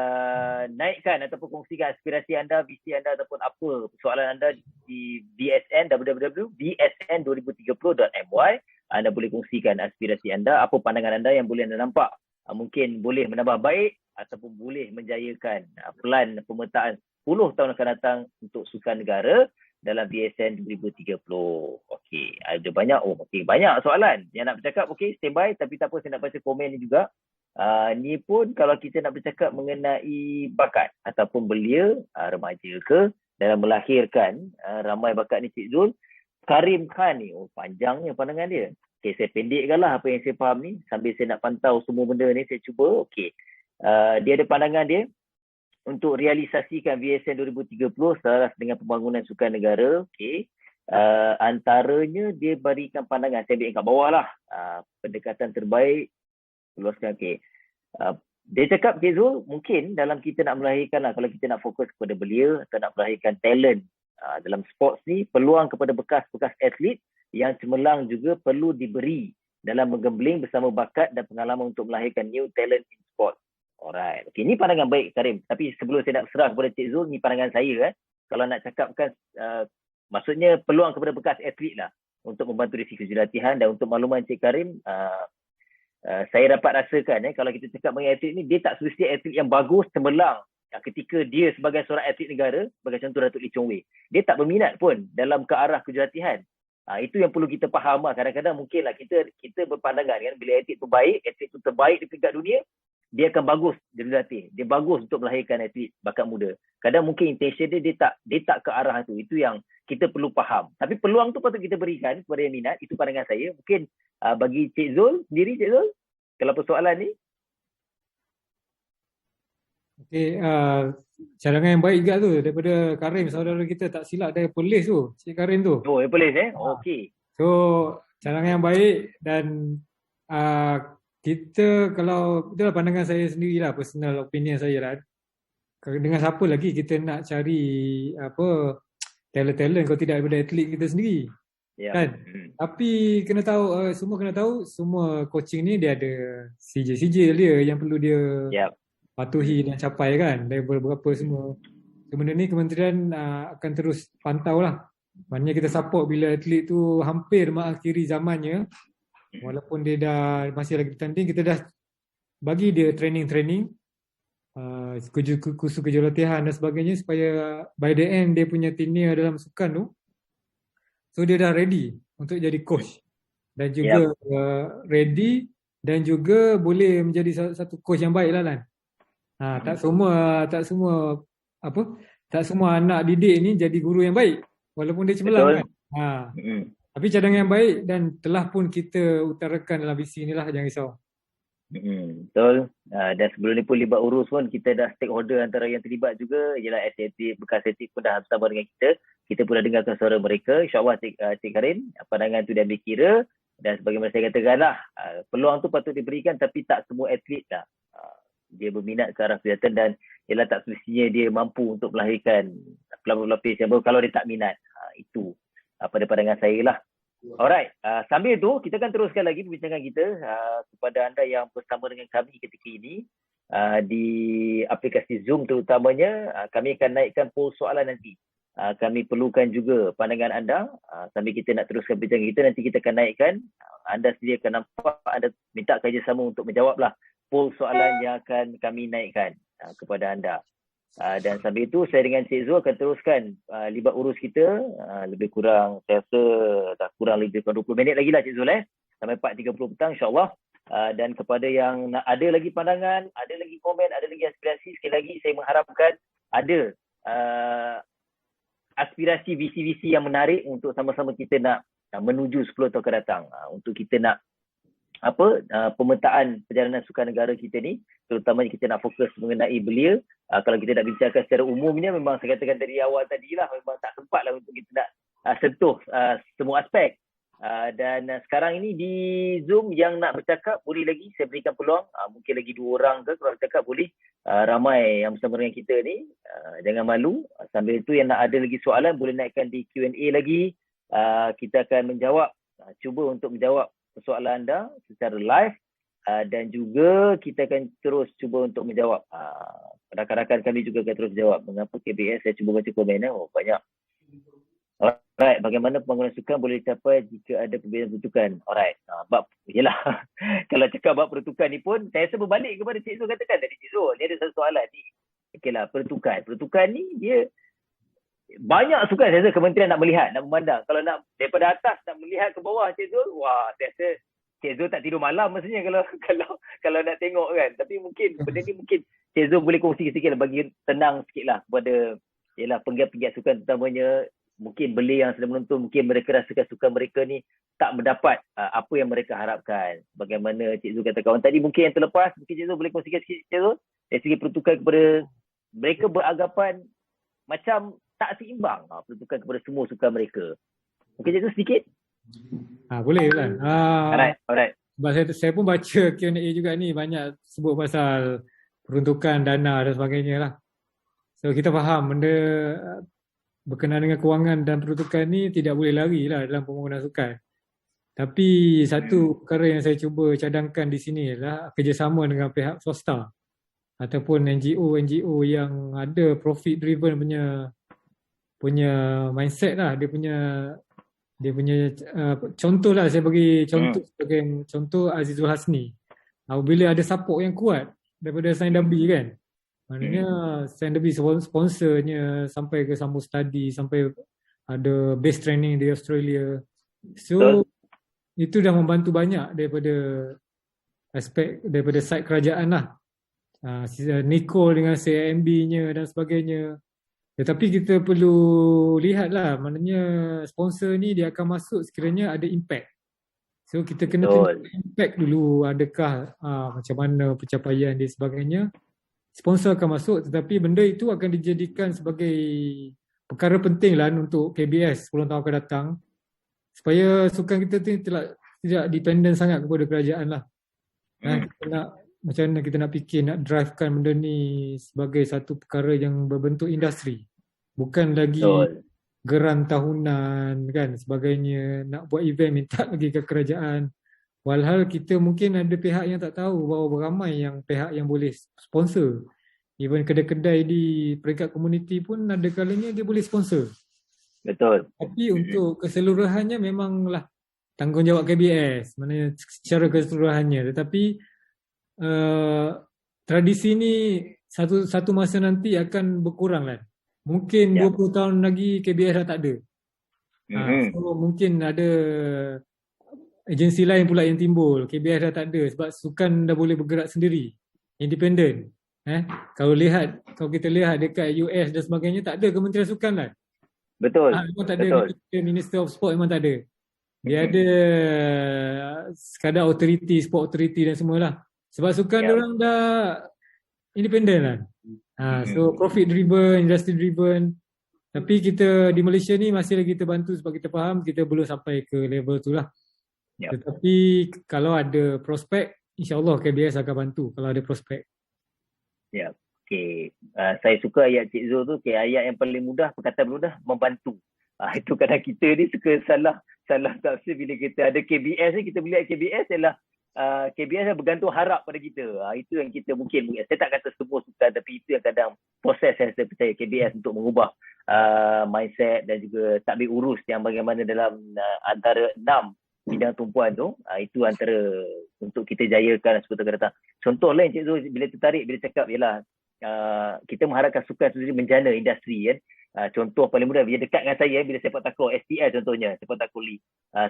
A: naikkan ataupun kongsikan aspirasi anda, visi anda ataupun apa persoalan anda di BSN, www.bsn2030.my. Anda boleh kongsikan aspirasi anda, apa pandangan anda yang boleh anda nampak mungkin boleh menambah baik ataupun boleh menjayakan plan pemetaan 10 tahun akan datang untuk sukan negara dalam BSN 2030. Okey, ada banyak banyak soalan yang nak bercakap. Okey, standby, tapi tak apa, saya nak baca komen ni juga. Ni pun kalau kita nak bercakap mengenai bakat ataupun belia remaja ke dalam melahirkan ramai bakat ni Cik Zul. Karim Khan ni, panjangnya pandangan dia. Okey, saya pendekkan lah apa yang saya faham ni sambil saya nak pantau semua benda ni, saya cuba. Okey. Dia ada pandangan dia untuk realisasikan VSN 2030 selaras dengan pembangunan sukan negara. Okey. Antaranya dia berikan pandangan, saya ambil kat bawah lah, pendekatan terbaik luaskan. Okey. Dia cakap, Cik Zul, mungkin dalam kita nak melahirkan lah, kalau kita nak fokus kepada belia atau nak melahirkan talent dalam sports ni, peluang kepada bekas-bekas atlet yang cemerlang juga perlu diberi dalam menggembling bersama bakat dan pengalaman untuk melahirkan new talent in sport. Alright. Okey, ni pandangan baik Karim. Tapi sebelum saya nak serah kepada Cik Zul, ni pandangan saya. Kalau nak cakapkan, maksudnya peluang kepada bekas atlet lah untuk membantu dari segi latihan. Dan untuk makluman Cik Karim, saya dapat rasakan kalau kita cakap mengenai atlet ni, dia tak semestinya atlet yang bagus, cemerlang. Ketika dia sebagai seorang atlet negara, sebagai contoh Datuk Lee Chong Wei, dia tak berminat pun dalam ke arah kejuratihan. Itu yang perlu kita faham lah. Kadang-kadang mungkinlah kita berpandangan kan, bila atlet tu baik, atlet tu terbaik di peringkat dunia, dia akan bagus dia berlatih. Dia bagus untuk melahirkan atlet bakat muda. Kadang mungkin intention dia tak ke arah tu. Itu yang kita perlu faham. Tapi peluang tu patut kita berikan kepada yang minat. Itu pandangan saya. Mungkin bagi Cik Zul sendiri, Cik Zul, kalau persoalan ni.
B: Okey, cadangan yang baik juga tu daripada Karim, saudara kita tak silap dari Perlis tu, Cik Karim tu.
A: Oh, Perlis okey.
B: So, cadangan yang baik dan kita kalau itulah pandangan saya sendirilah, personal opinion saya lah. Dengan siapa lagi kita nak cari talent-talent kalau tidak daripada atlet kita sendiri. Kan? Tapi kena tahu, semua kena tahu, semua coaching ni dia ada sijil-sijil dia yang perlu dia patuhi dan capai kan, level berapa semua. Benda ni kementerian akan terus pantau lah. Maknanya kita support bila atlet tu hampir mengakhiri zamannya, walaupun dia dah masih lagi bertanding, kita dah bagi dia training, kursus kerja latihan dan sebagainya, supaya by the end dia punya tenure dalam sukan tu, so dia dah ready untuk jadi coach dan juga ready dan juga boleh menjadi satu coach yang baik lah kan. Tak semua anak didik ni jadi guru yang baik walaupun dia cemerlang kan. Tapi cadangan yang baik dan telah pun kita utarakan dalam visi inilah, jangan risau.
A: Betul. Dan sebelum ni pun libat urus pun kita dah stakeholder antara yang terlibat juga ialah atlet, bekas atlet pun dah bersama dengan kita. Kita pun dah dengarkan suara mereka. InsyaAllah Cik Karim, pandangan tu dah ambil kira. Dan sebagaimana saya katakan lah, peluang tu patut diberikan tapi tak semua atlet lah dia berminat ke arah kesihatan dan ialah tak semestinya dia mampu untuk melahirkan pelapis yang baru kalau dia tak minat. Itu pada pandangan saya lah. Alright, sambil tu kita akan teruskan lagi perbincangan kita kepada anda yang bersama dengan kami ketika ini di aplikasi Zoom terutamanya. Kami akan naikkan poll soalan nanti. Kami perlukan juga pandangan anda sambil kita nak teruskan perbincangan kita. Nanti kita akan naikkan, anda sendiri akan nampak, anda minta kerjasama untuk menjawablah poll soalan yang akan kami naikkan kepada anda. Dan sambil itu saya dengan Cik Zul akan teruskan libat urus kita. Lebih kurang saya rasa dah kurang lebih kurang 20 minit lagi lah Cik Zul sampai 4.30 petang insyaAllah. Dan kepada yang ada lagi pandangan, ada lagi komen, ada lagi aspirasi, sekali lagi saya mengharapkan ada aspirasi visi-visi yang menarik untuk sama-sama kita nak menuju 10 tahun akan datang. Untuk kita nak pemetaan perjalanan sukan negara kita ni, terutamanya kita nak fokus mengenai belia. Kalau kita nak bincangkan secara umumnya, memang saya katakan dari awal tadilah, memang tak sempat lah untuk kita nak sentuh semua aspek. Dan sekarang ini di Zoom yang nak bercakap boleh lagi saya berikan peluang, mungkin lagi 2 orang ke kalau bercakap boleh, ramai yang bersama dengan kita ni, jangan malu. Sambil itu yang nak ada lagi soalan boleh naikkan di Q&A lagi, kita akan menjawab, cuba untuk menjawab persoalan anda secara live, dan juga kita akan terus cuba untuk menjawab. Rakan-rakan kami juga akan terus jawab. Mengapa KBS, saya cuba baca komen banyak. Alright, bagaimana pembangunan sukan boleh dicapai jika ada perbezaan peruntukan? Alright, yelah. Kalau cakap bab peruntukan ni pun, saya rasa berbalik kepada Cik Zul katakan tadi. Cik Zul, dia ada satu soalan ni. Okeylah, peruntukan. Peruntukan ni dia banyak sukan saya rasa kementerian nak melihat, nak memandang. Kalau nak daripada atas nak melihat ke bawah Cik Zul, wah saya rasa Cik Zul tak tidur malam maksudnya kalau nak tengok kan. Tapi mungkin benda ni mungkin Cik Zul boleh kongsi sikit lah, bagi tenang sikit lah kepada penggiat-penggiat sukan terutamanya. Mungkin belia yang sedang menonton, mungkin mereka rasakan sukan mereka ni tak mendapat apa yang mereka harapkan. Bagaimana Cik Zul kata kawan tadi, mungkin yang terlepas, mungkin Cik Zul boleh kongsikan sikit Cik Zul dari segi peruntukan kepada mereka beranggapan macam tak seimbang peruntukan kepada semua sukan mereka. Mungkin Cik Zul sedikit?
B: Boleh lah.
A: Alright.
B: Sebab saya pun baca Q&A juga ni, banyak sebut pasal peruntukan dana dan sebagainya lah. So kita faham benda berkenaan dengan kewangan dan peruntukan ni tidak boleh lari lah dalam pembangunan sukan. Tapi satu perkara yang saya cuba cadangkan di sini adalah kerjasama dengan pihak swasta ataupun NGO yang ada profit driven punya mindset lah. Dia punya contoh lah, saya bagi contoh sebagai contoh Azizul Hasni. Bila ada support yang kuat daripada Sain Dabi kan, maknanya Sain Dabi sponsornya sampai ke Sambo Study, sampai ada base training di Australia. So itu dah membantu banyak daripada aspek, daripada side kerajaan lah. Nicole dengan CIMB-nya dan sebagainya. Tetapi kita perlu lihatlah, maknanya sponsor ni dia akan masuk sekiranya ada impact. So kita kena tengok impact dulu, adakah macam mana pencapaian dia sebagainya. Sponsor akan masuk, tetapi benda itu akan dijadikan sebagai perkara penting lah untuk KBS 10 tahun akan datang, supaya sukan kita tidak dependent sangat kepada kerajaan lah. Kita nak, macam mana kita nak fikir, nak drivekan benda ni sebagai satu perkara yang berbentuk industri, bukan lagi geran tahunan kan sebagainya, nak buat event minta lagi ke kerajaan. Walhal kita mungkin ada pihak yang tak tahu bahawa ramai yang pihak yang boleh sponsor. Even kedai-kedai di peringkat komuniti pun ada kalanya dia boleh sponsor.
A: Betul.
B: Tapi untuk keseluruhannya memanglah tanggungjawab KBS, maknanya secara keseluruhannya. Tetapi tradisi ni satu masa nanti akan berkurang lah. Mungkin 20 tahun lagi KBS dah tak ada. So mungkin ada agensi lain pula yang timbul. KBS dah tak ada sebab sukan dah boleh bergerak sendiri, independen. Kalau kita lihat dekat US dan sebagainya, tak ada Kementerian Sukan lah.
A: Betul.
B: Memang tak ada Minister of Sport, memang tak ada. Dia ada sekadar authority, sport authority dan semualah. Sebab sukan diorang dah independen lah. So profit driven, industry driven. Tapi kita di Malaysia ni masih lagi terbantu sebab kita faham kita belum sampai ke level tu lah. Tetapi kalau ada prospek, insyaAllah KBS akan bantu kalau ada prospek.
A: Okay. Saya suka ayat Cik Zul tu. Ayat yang paling mudah, perkataan mudah, membantu. Itu kadang kita ni suka salah tafsir bila kita ada KBS ni, kita melihat KBS ialah KBS bergantung harap pada kita. Itu yang kita mungkin, saya tak kata semua sukan, tapi itu yang kadang proses yang saya percaya KBS untuk mengubah mindset dan juga takbir urus yang bagaimana dalam antara 6 bidang tumpuan tu, itu antara untuk kita jayakan seperti kata. Contoh lain Cik Zul bila tertarik bila cakap ialah kita mengharapkan sukan sendiri menjana industri kan. Contoh paling mudah bila dekat dengan saya bila sepak takraw STL contohnya, sepak takraw league.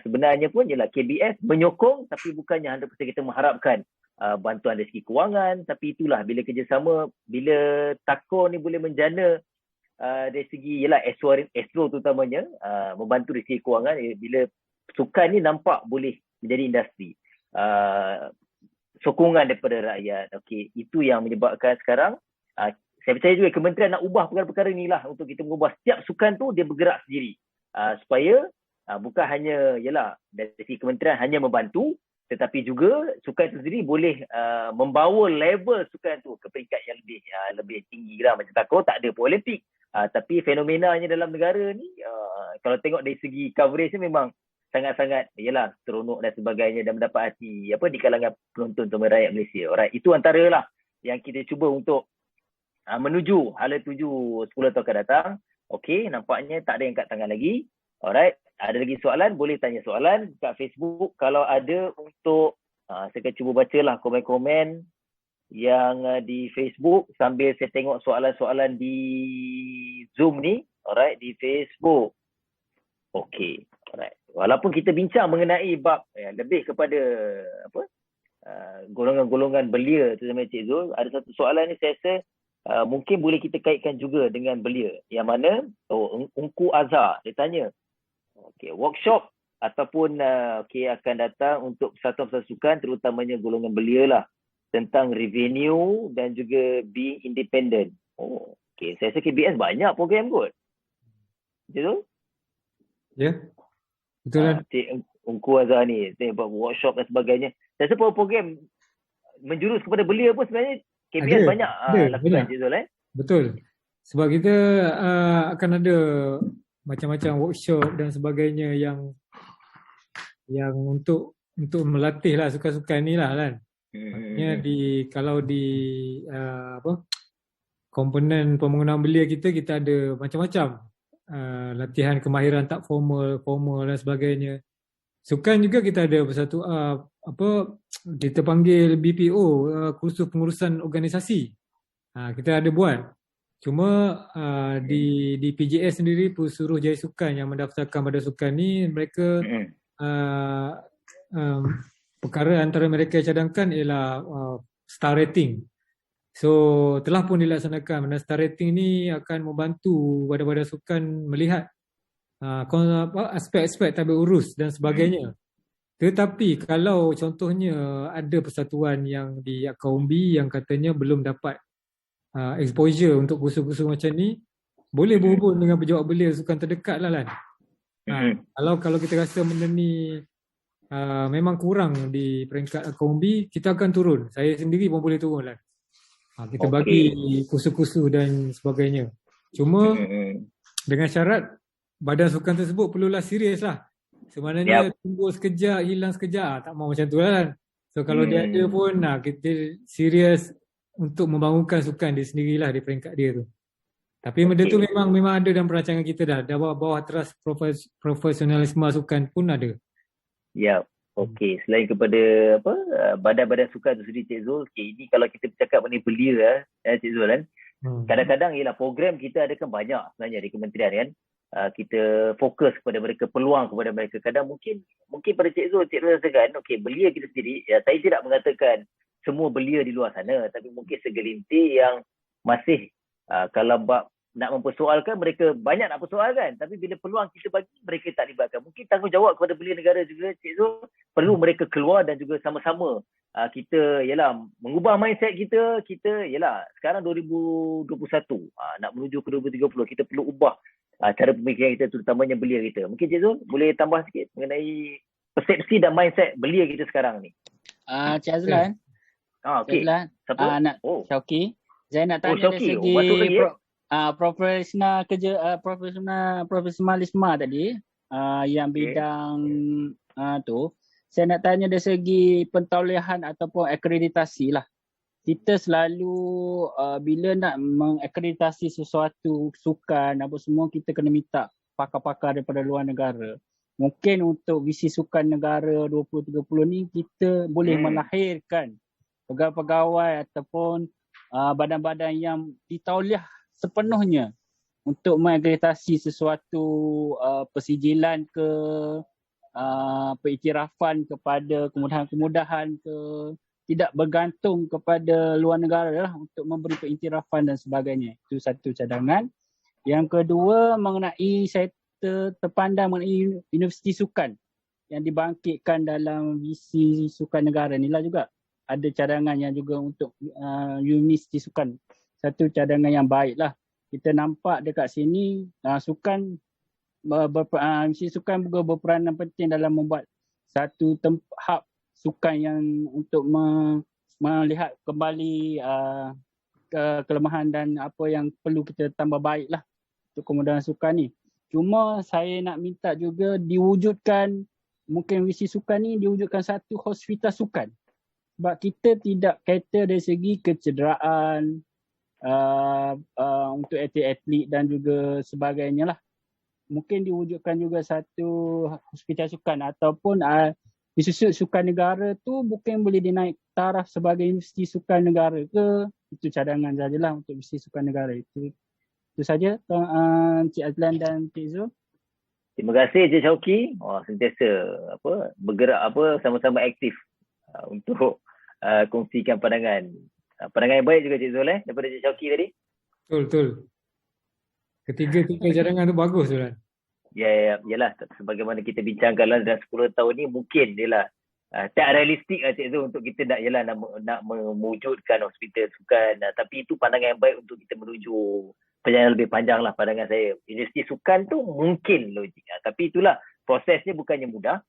A: Sebenarnya pun ialah KBS menyokong, tapi bukannya 100% kita mengharapkan bantuan dari segi kewangan, tapi itulah bila kerjasama, bila takraw ni boleh menjana dari segi ialah Astro terutamanya membantu dari segi kewangan, bila sukan ni nampak boleh menjadi industri. Sokongan daripada rakyat. Okey, itu yang menyebabkan sekarang saya percaya juga kementerian nak ubah perkara-perkara inilah untuk kita mengubah setiap sukan tu dia bergerak sendiri. Supaya bukan hanya ialah dari segi kementerian hanya membantu, tetapi juga sukan itu sendiri boleh membawa level sukan tu ke peringkat yang lebih tinggi lah. Macam takraw tak ada pun Olimpik. Tapi fenomenanya dalam negara ni kalau tengok dari segi coverage ni memang sangat-sangat ialah seronok dan sebagainya dan mendapat hati di kalangan penonton teman rakyat Malaysia. Alright, itu antaralah yang kita cuba untuk menuju hala tuju 10 tahun akan datang. Okey, nampaknya tak ada yang kat tangan lagi. Alright, ada lagi soalan? Boleh tanya soalan kat Facebook. Kalau ada untuk, saya akan cuba bacalah komen-komen yang di Facebook sambil saya tengok soalan-soalan di Zoom ni. Alright, di Facebook. Okey, alright. Walaupun kita bincang mengenai bab lebih kepada golongan-golongan belia tu sama Cik Zul, ada satu soalan ni saya rasa mungkin boleh kita kaitkan juga dengan belia. Yang mana Ungku Azhar dia tanya, workshop ataupun akan datang untuk persatuan-persatuan sukan terutamanya golongan belia lah, tentang revenue dan juga being independent. Saya rasa KBS banyak program kot. Betul?
B: Ya. Betul lah.
A: Cik Ungku Azhar ni buat workshop dan sebagainya. Saya rasa program menjurus kepada belia pun sebenarnya KBS banyak lakukan Cik Zul.
B: Betul. Sebab kita akan ada macam-macam workshop dan sebagainya yang untuk melatih lah sukan-sukan ni lah kan. Maksudnya kalau di komponen pembangunan belia kita ada macam-macam latihan kemahiran tak formal, formal dan sebagainya. Sukan juga kita ada satu kita panggil BPO, kursus pengurusan organisasi. Kita ada buat. Cuma di PJS sendiri, Suruh Jaya Sukan yang mendaftarkan pada sukan ni, mereka perkara antara mereka cadangkan ialah star rating. So telah pun dilaksanakan dan star rating ni akan membantu badan-badan sukan melihat aspek-aspek tabik urus dan sebagainya. Tetapi kalau contohnya ada persatuan yang di akaumbi yang katanya belum dapat exposure untuk kursus-kursus macam ni, boleh berhubung dengan pejabat belia sukan terdekat lah Lan. Kalau kita rasa benda ni memang kurang di peringkat akaumbi, kita akan turun. Saya sendiri pun boleh turun Lan. Kita bagi kursus-kursus dan sebagainya. Cuma dengan syarat badan sukan tersebut perlulah serius lah. Sebenarnya tumbuh sekejap, hilang sekejap. Tak mau macam tu lah. So kalau dia ada pun kita serius untuk membangunkan sukan dia sendirilah di peringkat dia tu. Tapi benda tu memang ada dalam perancangan kita dah. Bawah teras profesionalisme sukan pun ada.
A: Ya. Okey, selain kepada badan-badan sukan tu sendiri Cik Zul, ini kalau kita bercakap mengenai belia Cik Zul kan. Kadang-kadang ialah program kita ada kan banyak sebenarnya di kementerian kan. Kita fokus kepada mereka, peluang kepada mereka. Kadang mungkin pada Cik Zul rasakan, okey, belia kita sendiri, saya tidak mengatakan semua belia di luar sana, tapi mungkin segelintir yang masih kalau nak mempersoalkan, mereka banyak nak persoalkan, tapi bila peluang kita bagi, mereka tak libatkan. Mungkin tanggungjawab kepada belia negara juga Cik Zul, perlu mereka keluar dan juga sama-sama kita mengubah mindset kita sekarang 2021 nak menuju ke 2030, kita perlu ubah cara pemikiran kita, terutamanya belia kita. Mungkin Cik Zul boleh tambah sikit mengenai persepsi dan mindset belia kita sekarang ni.
R: Cik Azlan.
A: Okey.
R: Siapa? Syauki. Saya nak tanya dari segi profesional kerja, profesionalisme tadi, yang bidang tu. Saya nak tanya dari segi pentauliahan ataupun akreditasi lah. Kita selalu bila nak mengakreditasi sesuatu sukan apa semua, kita kena minta pakar-pakar daripada luar negara. Mungkin untuk visi sukan negara 2030 ni kita boleh melahirkan pegawai-pegawai ataupun badan-badan yang ditauliah sepenuhnya untuk mengakreditasi sesuatu persijilan ke periktirafan kepada kemudahan-kemudahan ke, tidak bergantung kepada luar negara lah untuk memberi periktirafan dan sebagainya. Itu satu cadangan. Yang kedua mengenai saya terpandang mengenai universiti sukan yang dibangkitkan dalam visi sukan negara ni lah juga. Ada cadangan yang juga untuk universiti sukan. Satu cadangan yang baik lah. Kita nampak dekat sini sukan universiti sukan juga berperanan penting dalam membuat satu hub sukan yang untuk melihat kembali kelemahan dan apa yang perlu kita tambah baik lah untuk kemudahan sukan ni. Cuma saya nak minta juga diwujudkan, mungkin visi sukan ni diwujudkan satu hospital sukan. Sebab kita tidak kata dari segi kecederaan untuk atlet-atlet dan juga sebagainya lah. Mungkin diwujudkan juga satu hospital sukan ataupun Institut Sukan Negara tu mungkin boleh dinaik taraf sebagai Universiti Sukan Negara ke. Itu cadangan sajalah untuk Universiti Sukan Negara itu. Itu saja Cik Azlan dan Cik Zul.
A: Terima kasih Cik Syauki. Sentiasa bergerak sama-sama aktif untuk kongsikan pandangan. Pandangan yang baik juga Cik Zul daripada Cik Syauki tadi.
B: Betul. Ketiga-tiga cadangan tu bagus tu kan.
A: Yalah, sebagaimana kita bincangkan dalam 10 tahun ni mungkin tak realistik lah Cik Zul untuk kita nak mewujudkan hospital sukan, tapi itu pandangan yang baik untuk kita menuju perjalanan lebih panjang lah pandangan saya. Universiti sukan tu mungkin logik, tapi itulah prosesnya bukannya mudah.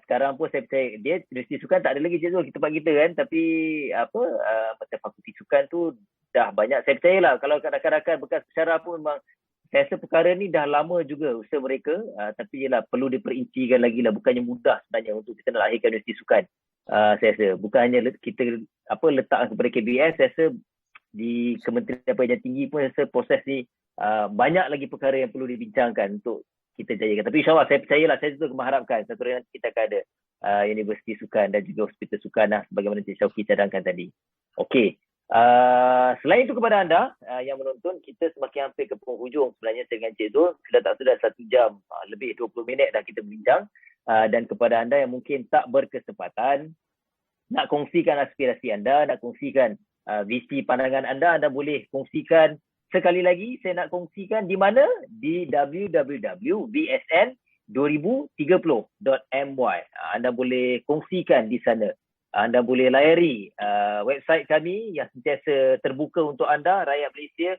A: Sekarang pun saya percaya dia universiti sukan tak ada lagi Cik Zul tempat kita kan, tapi macam fakulti sukan tu dah banyak. Saya percayalah kalau rakan-rakan bekas pensyarah pun memang saya rasa perkara ni dah lama juga usaha mereka, tapi perlu diperincikan lagi lah. Bukannya mudah sebenarnya untuk kita nak lahirkan universiti sukan. Saya rasa bukan hanya kita letak kepada KBS, saya rasa di Kementerian Pendidikan Tinggi pun saya rasa proses ni banyak lagi perkara yang perlu dibincangkan untuk kita jayakan. Tapi insyaAllah saya percayalah, saya juga mengharapkan satu hari nanti kita akan ada universiti sukan dan juga hospital sukan sebagaimana Cik Syauki cadangkan tadi. Okey. Selain itu kepada anda yang menonton, kita semakin hampir ke penghujung sebenarnya dengan Cik Zul. Sudah 1 jam lebih 20 minit dah kita berbincang, dan kepada anda yang mungkin tak berkesempatan nak kongsikan aspirasi anda, nak kongsikan visi pandangan anda boleh kongsikan. Sekali lagi saya nak kongsikan di mana? Di www.vsn2030.my. Anda boleh kongsikan di sana. Anda boleh layari website kami yang sentiasa terbuka untuk anda, rakyat Malaysia.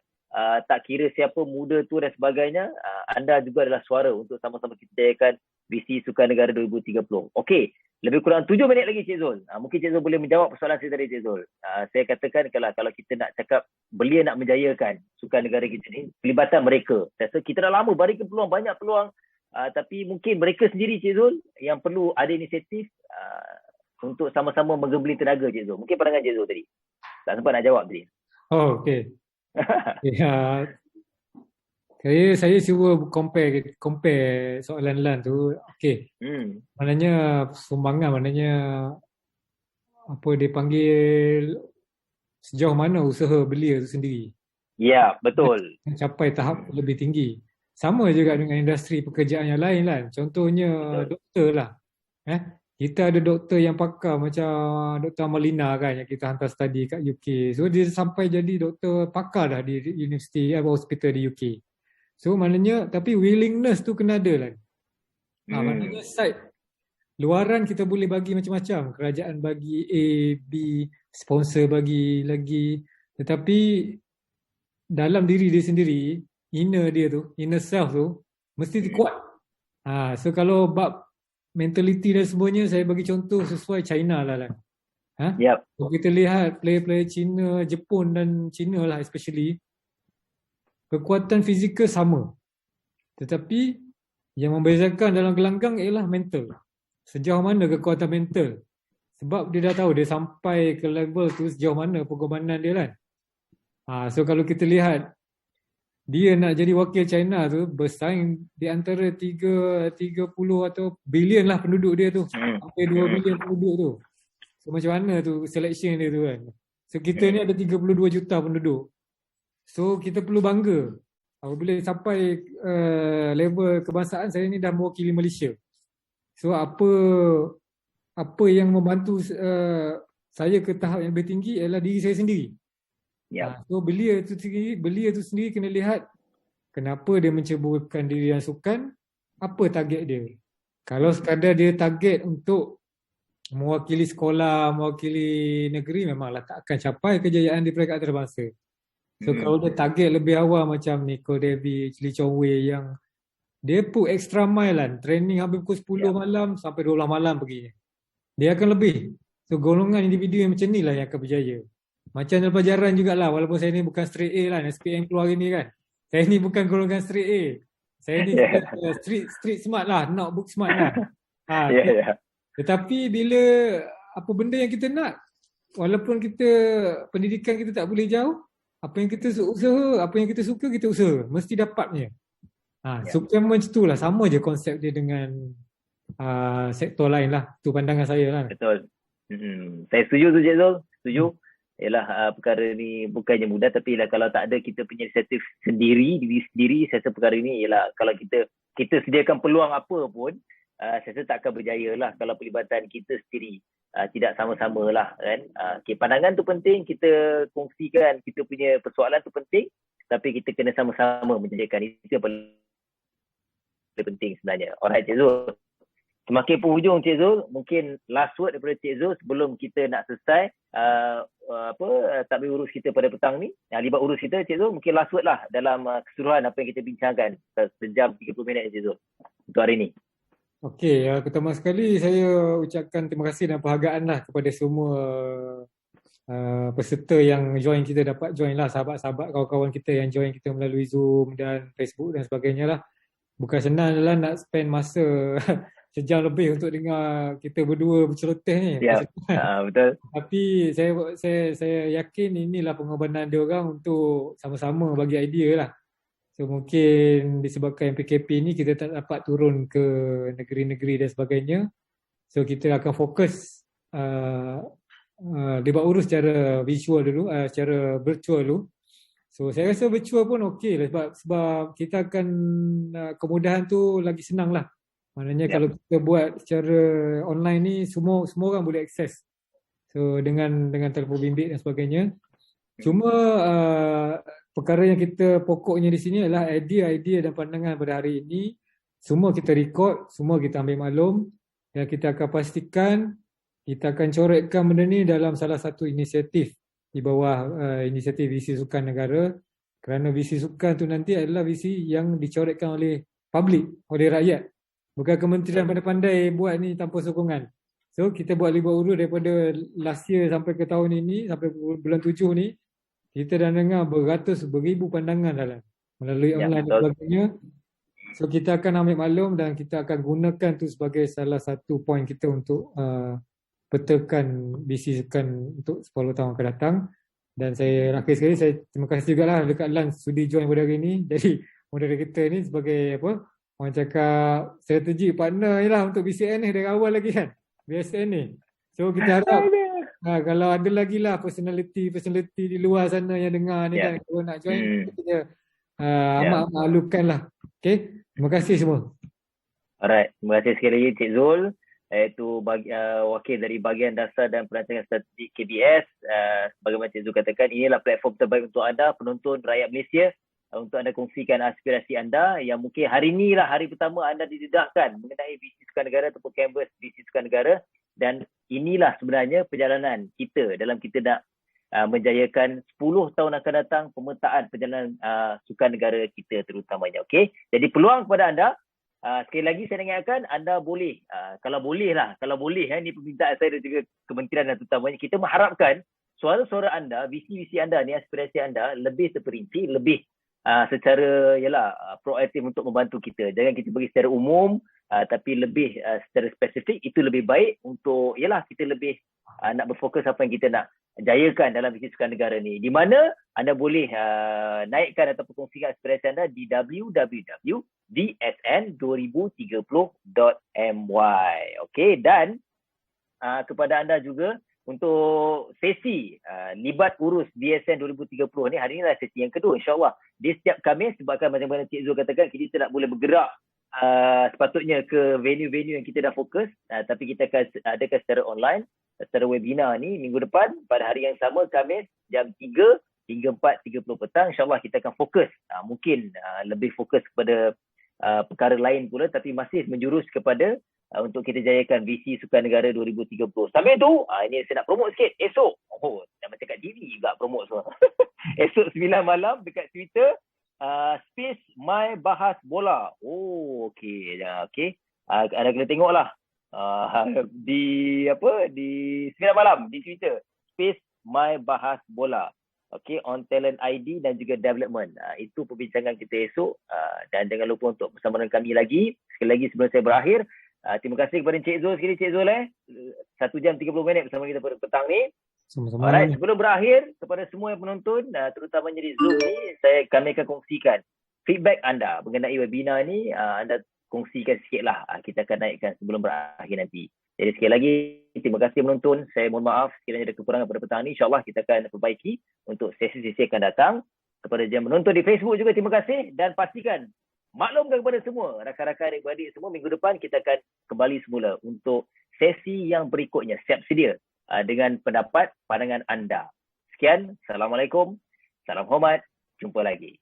A: Tak kira siapa, muda tu dan sebagainya, anda juga adalah suara untuk sama-sama kita jayakan visi Sukan Negara 2030. Okey, lebih kurang 7 minit lagi Cik Zul. Mungkin Cik Zul boleh menjawab persoalan saya tadi Cik Zul. Saya katakan kalau kita nak cakap belia nak menjayakan Sukan Negara kita ni, pelibatan mereka. Saya rasa kita dah lama berikan peluang, banyak peluang. Tapi mungkin mereka sendiri Cik Zul yang perlu ada inisiatif untuk sama-sama menggembling tenaga Cik Zul. Mungkin pandangan Cik Zul tadi. Tak sempat nak jawab tadi.
B: Oh, okey. Saya cuba compare soalan tu. Okey. Maknanya sumbangan, maknanya apa dia panggil, sejauh mana usaha belia tu sendiri.
A: Ya, betul.
B: Mencapai tahap lebih tinggi. Sama juga dengan industri pekerjaan yang lain lah. Contohnya doktor lah. Kita ada doktor yang pakar macam Dr. Amalina kan, yang kita hantar study kat UK. So dia sampai jadi doktor pakar dah di universiti hospital di UK. So maknanya, tapi willingness tu kena ada lah. Maknanya side luaran kita boleh bagi macam-macam. Kerajaan bagi A, B, sponsor bagi lagi. Tetapi dalam diri dia sendiri, inner dia tu, inner self tu mesti kuat. So kalau bab mentality dan semuanya, saya bagi contoh sesuai China lah. Kalau kita lihat player-player China, Jepun dan China lah especially, kekuatan fizikal sama. Tetapi yang membezakan dalam gelanggang ialah mental. Sejauh mana kekuatan mental. Sebab dia dah tahu dia sampai ke level tu sejauh mana pengorbanan dia kan. So kalau kita lihat, dia nak jadi wakil China tu bersaing di antara 30 atau bilion lah penduduk dia tu. Sampai 2 bilion penduduk tu. So macam mana tu selection dia tu kan. So kita ni ada 32 juta penduduk. So kita perlu bangga. Apabila sampai level kebangsaan, saya ni dah mewakili Malaysia. So apa yang membantu saya ke tahap yang lebih tinggi ialah diri saya sendiri. So belia tu sendiri kena lihat kenapa dia menceburkan diri dalam sukan, apa target dia. Kalau sekadar dia target untuk mewakili sekolah, mewakili negeri, memanglah tak akan capai kejayaan di peringkat antarabangsa. So kalau dia target lebih awal macam Nicole Davis, Lee Chong Wei yang dia put extra mile lah, training habis pukul 10 malam sampai 12 malam pergi. Dia akan lebih. So golongan individu yang macam ni lah yang akan berjaya. Macam dalam pelajaran jugalah, walaupun saya ni bukan straight A lah, SPM keluar hari ni kan. Saya ni bukan golongan straight A. Saya ni street smart lah, not book smart lah. Tetapi bila apa benda yang kita nak, walaupun kita pendidikan kita tak boleh jauh, apa yang kita usaha, apa yang kita suka, kita usaha. Mesti dapatnya. Sukan macam tu lah, sama je konsep dia dengan sektor lain lah. Tu pandangan saya lah.
A: Betul. Saya setuju tu Cik Zul, setuju. Ialah perkara ni bukannya mudah, tapi lah kalau tak ada kita punya inisiatif sendiri, diri sendiri, saya rasa perkara ni ialah kalau kita sediakan peluang apa pun, saya rasa tak akan berjaya lah kalau pelibatan kita sendiri tidak sama-sama lah kan. Pandangan tu penting, kita kongsikan kita punya persoalan tu penting, tapi kita kena sama-sama menjayakan, itu yang paling penting sebenarnya. Alright Cik Zul. Semakin penghujung Cik Zul, mungkin last word daripada Cik Zul sebelum kita nak selesai takbir urus kita pada petang ni, yang libat urus kita Cik Zul, mungkin last word lah dalam keseluruhan apa yang kita bincangkan sejam 30 minit Cik Zul untuk hari ni.
B: Okey, pertama sekali saya ucapkan terima kasih dan penghargaan lah kepada semua peserta yang join kita, dapat join lah, sahabat-sahabat, kawan-kawan kita yang join kita melalui Zoom dan Facebook dan sebagainya lah. Bukan senang lah nak spend masa sejam lebih untuk dengar kita berdua berceloteh ni.
A: Betul.
B: Tapi saya yakin inilah pengorbanan dia orang untuk sama-sama bagi idea lah. So mungkin disebabkan PKP ni kita tak dapat turun ke negeri-negeri dan sebagainya. So kita akan fokus dia buat urus secara visual dulu, secara virtual dulu. So saya rasa virtual pun okey lah sebab kita akan kemudahan tu lagi senang lah. Maknanya kalau kita buat secara online ni semua orang boleh akses. So dengan telefon bimbit dan sebagainya. Cuma perkara yang kita pokoknya di sini adalah idea dan pandangan pada hari ini. Semua kita record, semua kita ambil maklum dan kita akan pastikan kita akan coretkan benda ni dalam salah satu inisiatif di bawah inisiatif Visi Sukan Negara, kerana visi sukan tu nanti adalah visi yang dicoretkan oleh publik, oleh rakyat. Bukan kementerian pandai-pandai buat ni tanpa sokongan. So kita buat urut daripada last year sampai ke tahun ini, sampai bulan 7 ni, kita dah dengar beribu pandangan dalam melalui online dan sebagainya. So kita akan ambil maklum dan kita akan gunakan tu sebagai salah satu poin kita untuk petakan visi sukan untuk 10 tahun akan datang. Dan saya akhir sekali saya terima kasih jugalah dekat Lance sudi join pada hari ni. Jadi moderator kita ni sebagai orang cakap strategi partner je lah untuk BCN ni dari awal lagi kan. BSN ni. So kita harap kalau ada lagi lah personality di luar sana yang dengar ni kan, kalau nak join kita amat malukan lah. Okay, terima kasih semua.
A: Alright, terima kasih sekali lagi Cik Zul, iaitu wakil dari bahagian dasar dan perancangan strategik KBS. Sebagaimana Cik Zul katakan, inilah platform terbaik untuk anda, penonton rakyat Malaysia, untuk anda kongsikan aspirasi anda yang mungkin hari ni lah hari pertama anda didedahkan mengenai visi sukan negara ataupun canvas visi sukan negara. Dan inilah sebenarnya perjalanan kita dalam kita nak menjayakan 10 tahun akan datang pemetaan perjalanan sukan negara kita terutamanya. Okey, jadi peluang kepada anda, sekali lagi saya ingatkan anda boleh, kalau boleh ni permintaan saya dan juga kementerian dan terutamanya, kita mengharapkan suara-suara anda, visi-visi anda ni, aspirasi anda lebih terperinci, lebih secara proaktif untuk membantu kita. Jangan kita bagi secara umum, tapi lebih secara spesifik. Itu lebih baik untuk kita lebih nak berfokus apa yang kita nak jayakan dalam visi sukan negara ni, di mana anda boleh naikkan atau kongsikan aspirasi anda di www.dsn2030.my. Okey, dan kepada anda juga untuk sesi libat urus DSN 2030 ni, hari ni adalah sesi yang kedua, insyaAllah. Di setiap Khamis, sebabkan macam mana Cik Zul katakan, kita tak boleh bergerak sepatutnya ke venue-venue yang kita dah fokus, tapi kita akan adakan secara online, secara webinar ni minggu depan pada hari yang sama, Khamis jam 3 hingga 4.30 petang. InsyaAllah kita akan fokus, mungkin lebih fokus kepada perkara lain pula, tapi masih menjurus kepada untuk kita jayakan visi sukan negara 2030. Sambil tu, ini saya nak promote sikit. Esok, dah macam kat TV juga promote semua. Esok 9 malam dekat Twitter, Space My Bahas Bola. Okey. Anda kena tengok lah. Di 9 malam di Twitter, Space My Bahas Bola. Okey, on talent ID dan juga development. Itu perbincangan kita esok, dan jangan lupa untuk bersama dengan kami lagi. Sekali lagi sebelum saya berakhir, terima kasih kepada Cik Zul sekali, Cik Zul 1 jam 30 minit bersama kita pada petang ni.
B: Sama-sama.
A: Alright, sebelum berakhir, kepada semua yang menonton, terutamanya di Zoom ni, kami akan kongsikan feedback anda mengenai webinar ni. Anda kongsikan sikit lah, kita akan naikkan sebelum berakhir nanti. Jadi sekali lagi, terima kasih menonton. Saya mohon maaf sekiranya ada kekurangan pada petang ni. InsyaAllah kita akan perbaiki untuk sesi-sesi akan datang. Kepada yang menonton di Facebook juga, terima kasih. Dan pastikan, maklumkan kepada semua, rakan-rakan, adik-beradik semua, minggu depan kita akan kembali semula untuk sesi yang berikutnya. Siap sedia dengan pendapat, pandangan anda. Sekian, Assalamualaikum, salam hormat, jumpa lagi.